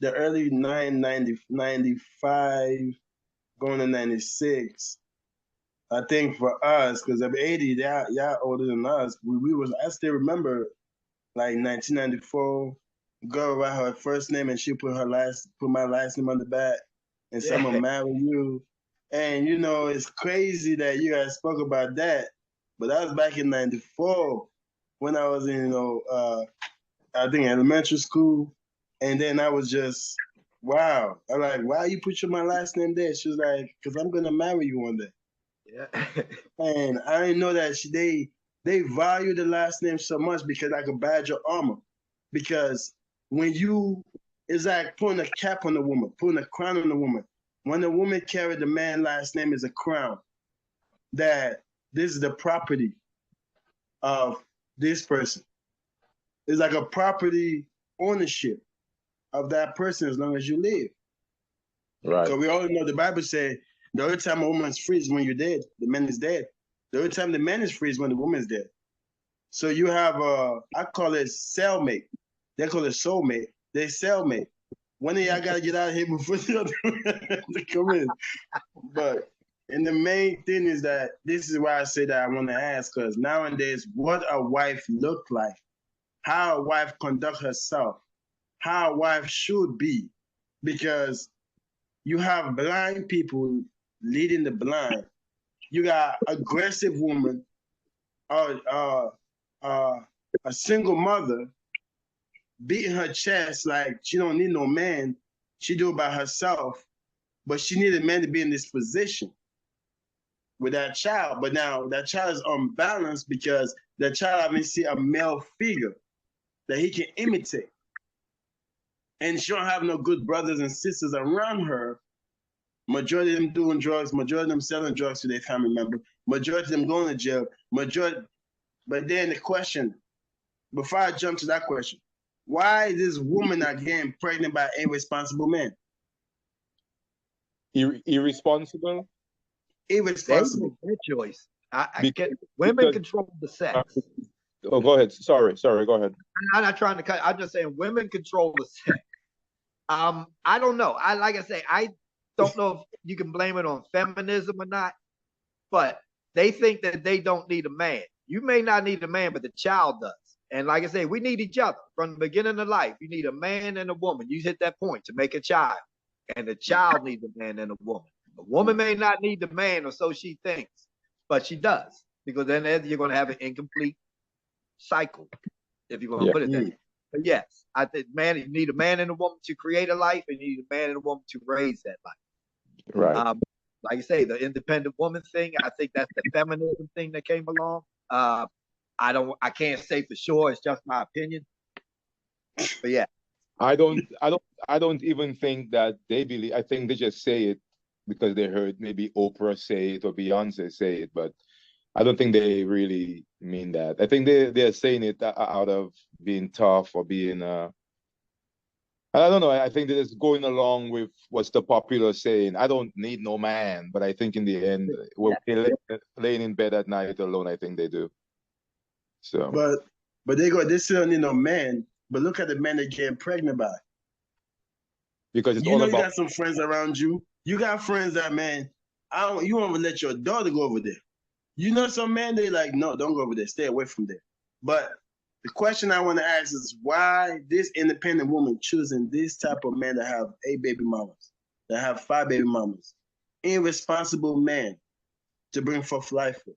Speaker 2: the early 95, going to 96. I think for us, because of 80, y'all older than us. I still remember like 1994, girl write her first name and she put my last name on the back and someone marry you. And you know, it's crazy that you guys spoke about that. But that was back in 94 when I was in, I think elementary school. And then I was just, wow. I'm like, why you put my last name there? She was like, because I'm gonna marry you one day.
Speaker 3: Yeah.
Speaker 2: And I didn't know that they value the last name so much because like a badge of armor. Because it's like putting a cap on a woman, putting a crown on a woman. When a woman carries the man's last name as a crown, that this is the property of this person. It's like a property ownership of that person as long as you live.
Speaker 6: Right.
Speaker 2: So we all know the Bible said the only time a woman's free is when you're dead. The man is dead. The only time the man is free is when the woman's dead. So you have I call it cellmate. They call it soulmate. They cellmate. One of y'all gotta get out of here before the other to come in. But and the main thing is that this is why I say that I want to ask, because nowadays what a wife look like, how a wife conduct herself, how a wife should be, because you have blind people leading the blind. You got aggressive woman, a single mother beating her chest like she don't need no man. She do it by herself, but she need a man to be in this position with that child. But now that child is unbalanced because that child haven't seen a male figure that he can imitate. And she don't have no good brothers and sisters around her. Majority of them doing drugs, majority of them selling drugs to their family member, majority of them going to jail, but then the question, before I jump to that question, why is this woman not getting pregnant by irresponsible men?
Speaker 6: Irresponsible?
Speaker 2: Irresponsible.
Speaker 3: Their choice. Women control the sex.
Speaker 6: Oh, go ahead. Sorry, go ahead.
Speaker 3: I'm not trying to cut. I'm just saying women control the sex. I don't know. Like I say, I don't know if you can blame it on feminism or not, but they think that they don't need a man. You may not need a man, but the child does. And like I say, we need each other from the beginning of life. You need a man and a woman. You hit that point to make a child, and the child needs a man and a woman. A woman may not need the man, or so she thinks, but she does, because then you're going to have an incomplete cycle, if you're going to put it that way. But yes, I think you need a man and a woman to create a life, and you need a man and a woman to raise that life.
Speaker 6: Right.
Speaker 3: Like I say, the independent woman thing, I think that's the feminism thing that came along. I can't say for sure. It's just my opinion. But yeah.
Speaker 6: I don't even think that they believe. I think they just say it because they heard maybe Oprah say it or Beyonce say it, but I don't think they really mean that. I think they're saying it out of being tough or being I don't know. I think that it's going along with what's the popular saying. I don't need no man, but I think in the end, we're laying in bed at night alone. I think they do. So,
Speaker 2: but they still don't need no man. But look at the men they're getting pregnant by.
Speaker 6: Because it's
Speaker 2: you
Speaker 6: all
Speaker 2: know
Speaker 6: about.
Speaker 2: You got some friends around you. You got friends that, man, you won't let your daughter go over there. You know some men, they like, no, don't go over there. Stay away from there. But the question I want to ask is why this independent woman choosing this type of man that have 8 baby mamas, that have 5 baby mamas, irresponsible man to bring forth life with.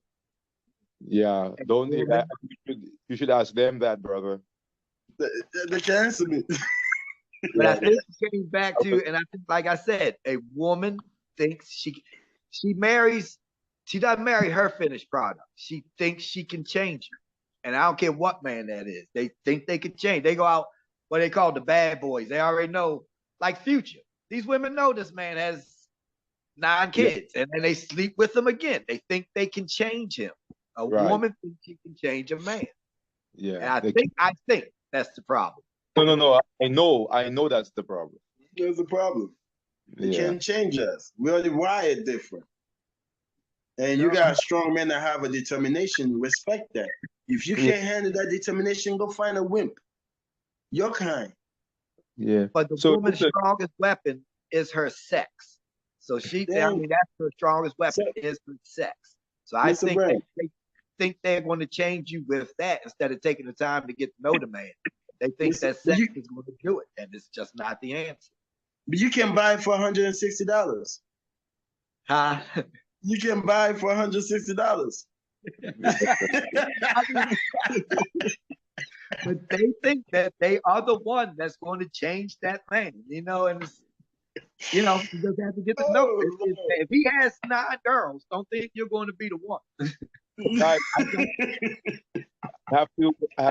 Speaker 6: Yeah, don't need that. You should ask them that, brother.
Speaker 2: They can answer me.
Speaker 3: But I think getting back to, and I think, like I said, a woman thinks she marries. She doesn't marry her finished product. She thinks she can change you. And I don't care what man that is. They think they can change. They go out, what they call the bad boys. They already know, like Future. These women know this man has 9 kids, and then they sleep with him again. They think they can change him. A woman thinks she can change a man.
Speaker 6: Yeah.
Speaker 3: And I think that's the problem.
Speaker 6: No. I know that's the problem.
Speaker 2: There's a problem. They can't change us. We're already wired different. And you got strong men that have a determination. Respect that. If you can't handle that determination, go find a wimp. Your kind.
Speaker 6: Yeah.
Speaker 3: But the woman's strongest weapon is her sex. So that's her strongest weapon is her sex. So I think they think they're going to change you with that instead of taking the time to get to know the man. They think that sex is going to do it, and it's just not the answer.
Speaker 2: But you can buy it for $160.
Speaker 3: Huh?
Speaker 2: You can buy it for $160.
Speaker 3: But they think that they are the one that's going to change that man, and you just have to get to know him. If he has 9 girls, don't think you're going to be the one.
Speaker 6: I have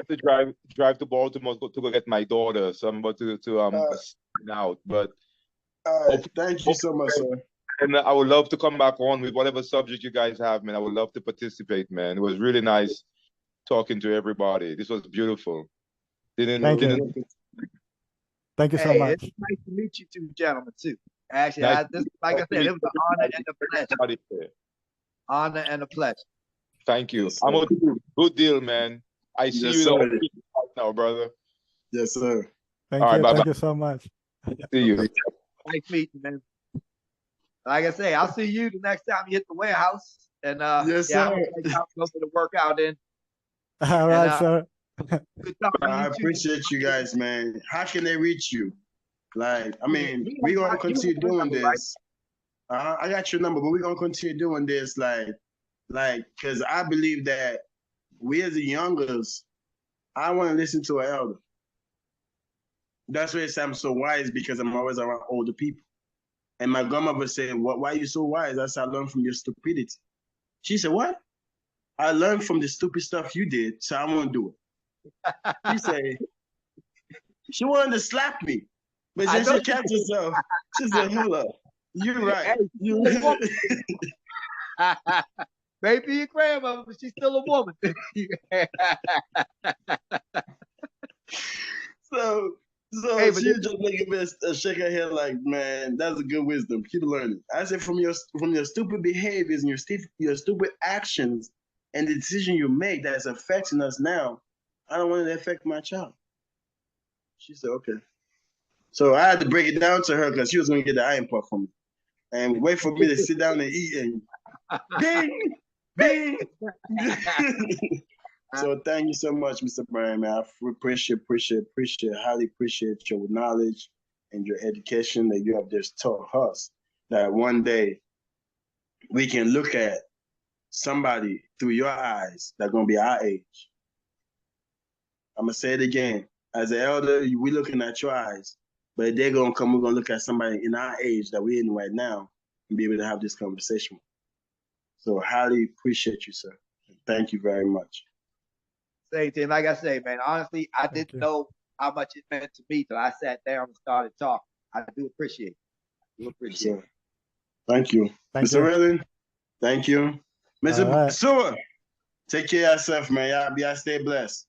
Speaker 6: to drive to Baltimore to go get my daughter. So I'm about to out. But
Speaker 2: thank you so much, sir.
Speaker 6: And I would love to come back on with whatever subject you guys have, man. I would love to participate, man. It was really nice talking to everybody. This was beautiful.
Speaker 4: Thank you. Thank you so much.
Speaker 3: It's nice to meet you two gentlemen too. Actually, like I said, it was an honor and a pleasure. Honor and a pleasure.
Speaker 6: Thank you. I'm gonna do good deal, man. I see you right now, brother.
Speaker 2: Yes, sir.
Speaker 4: Thank you so much.
Speaker 6: See you.
Speaker 3: Nice meeting you, man. Like I say, I'll see you the next time you hit the warehouse. And
Speaker 2: yes, sir.
Speaker 3: I'll go to the workout in.
Speaker 4: All right, sir.
Speaker 2: I appreciate you guys, man. How can they reach you? Like, I mean, we're gonna continue doing this. I got your number, but we're gonna continue doing this, like, because I believe that we as the youngers, I want to listen to an elder. That's why I'm so wise, because I'm always around older people. And my grandmother said, why are you so wise? I said, I learned from your stupidity. She said, what? I learned from the stupid stuff you did, so I won't do it. She said, she wanted to slap me. But then she kept herself. She said, hold up. You're right.
Speaker 3: Maybe your grandmother, but she's still a woman.
Speaker 2: So hey, she just making me shake her head like, man, that's a good wisdom. Keep learning. I said, from your stupid behaviors and your stupid actions and the decision you make that's affecting us now, I don't want it to affect my child. She said, okay. So I had to break it down to her because she was going to get the iron pot from me and wait for me to sit down and eat and ding, ding. So thank you so much, Mr. Brian, man. I appreciate, highly appreciate your knowledge and your education that you have just taught us, that one day we can look at somebody through your eyes that's going to be our age. I'm going to say it again. As an elder, we're looking at your eyes, but they're going to come, we're going to look at somebody in our age that we're in right now and be able to have this conversation. So highly appreciate you, sir. Thank you very much.
Speaker 3: Same thing. Like I say, man, honestly, I didn't know how much it meant to me till I sat down and started talking. I do appreciate it.
Speaker 2: Sir. Thank you.
Speaker 4: Thank
Speaker 2: Mr.
Speaker 4: you.
Speaker 2: Redden, thank you. Mr.
Speaker 4: All right.
Speaker 2: Seward, take care of yourself, man. Y'all stay blessed.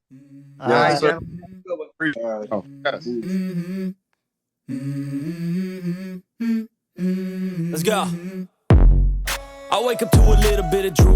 Speaker 3: All right,
Speaker 5: sir.
Speaker 3: gentlemen. Good one.
Speaker 2: All right.
Speaker 1: Let's go. I wake up to a little bit of drool.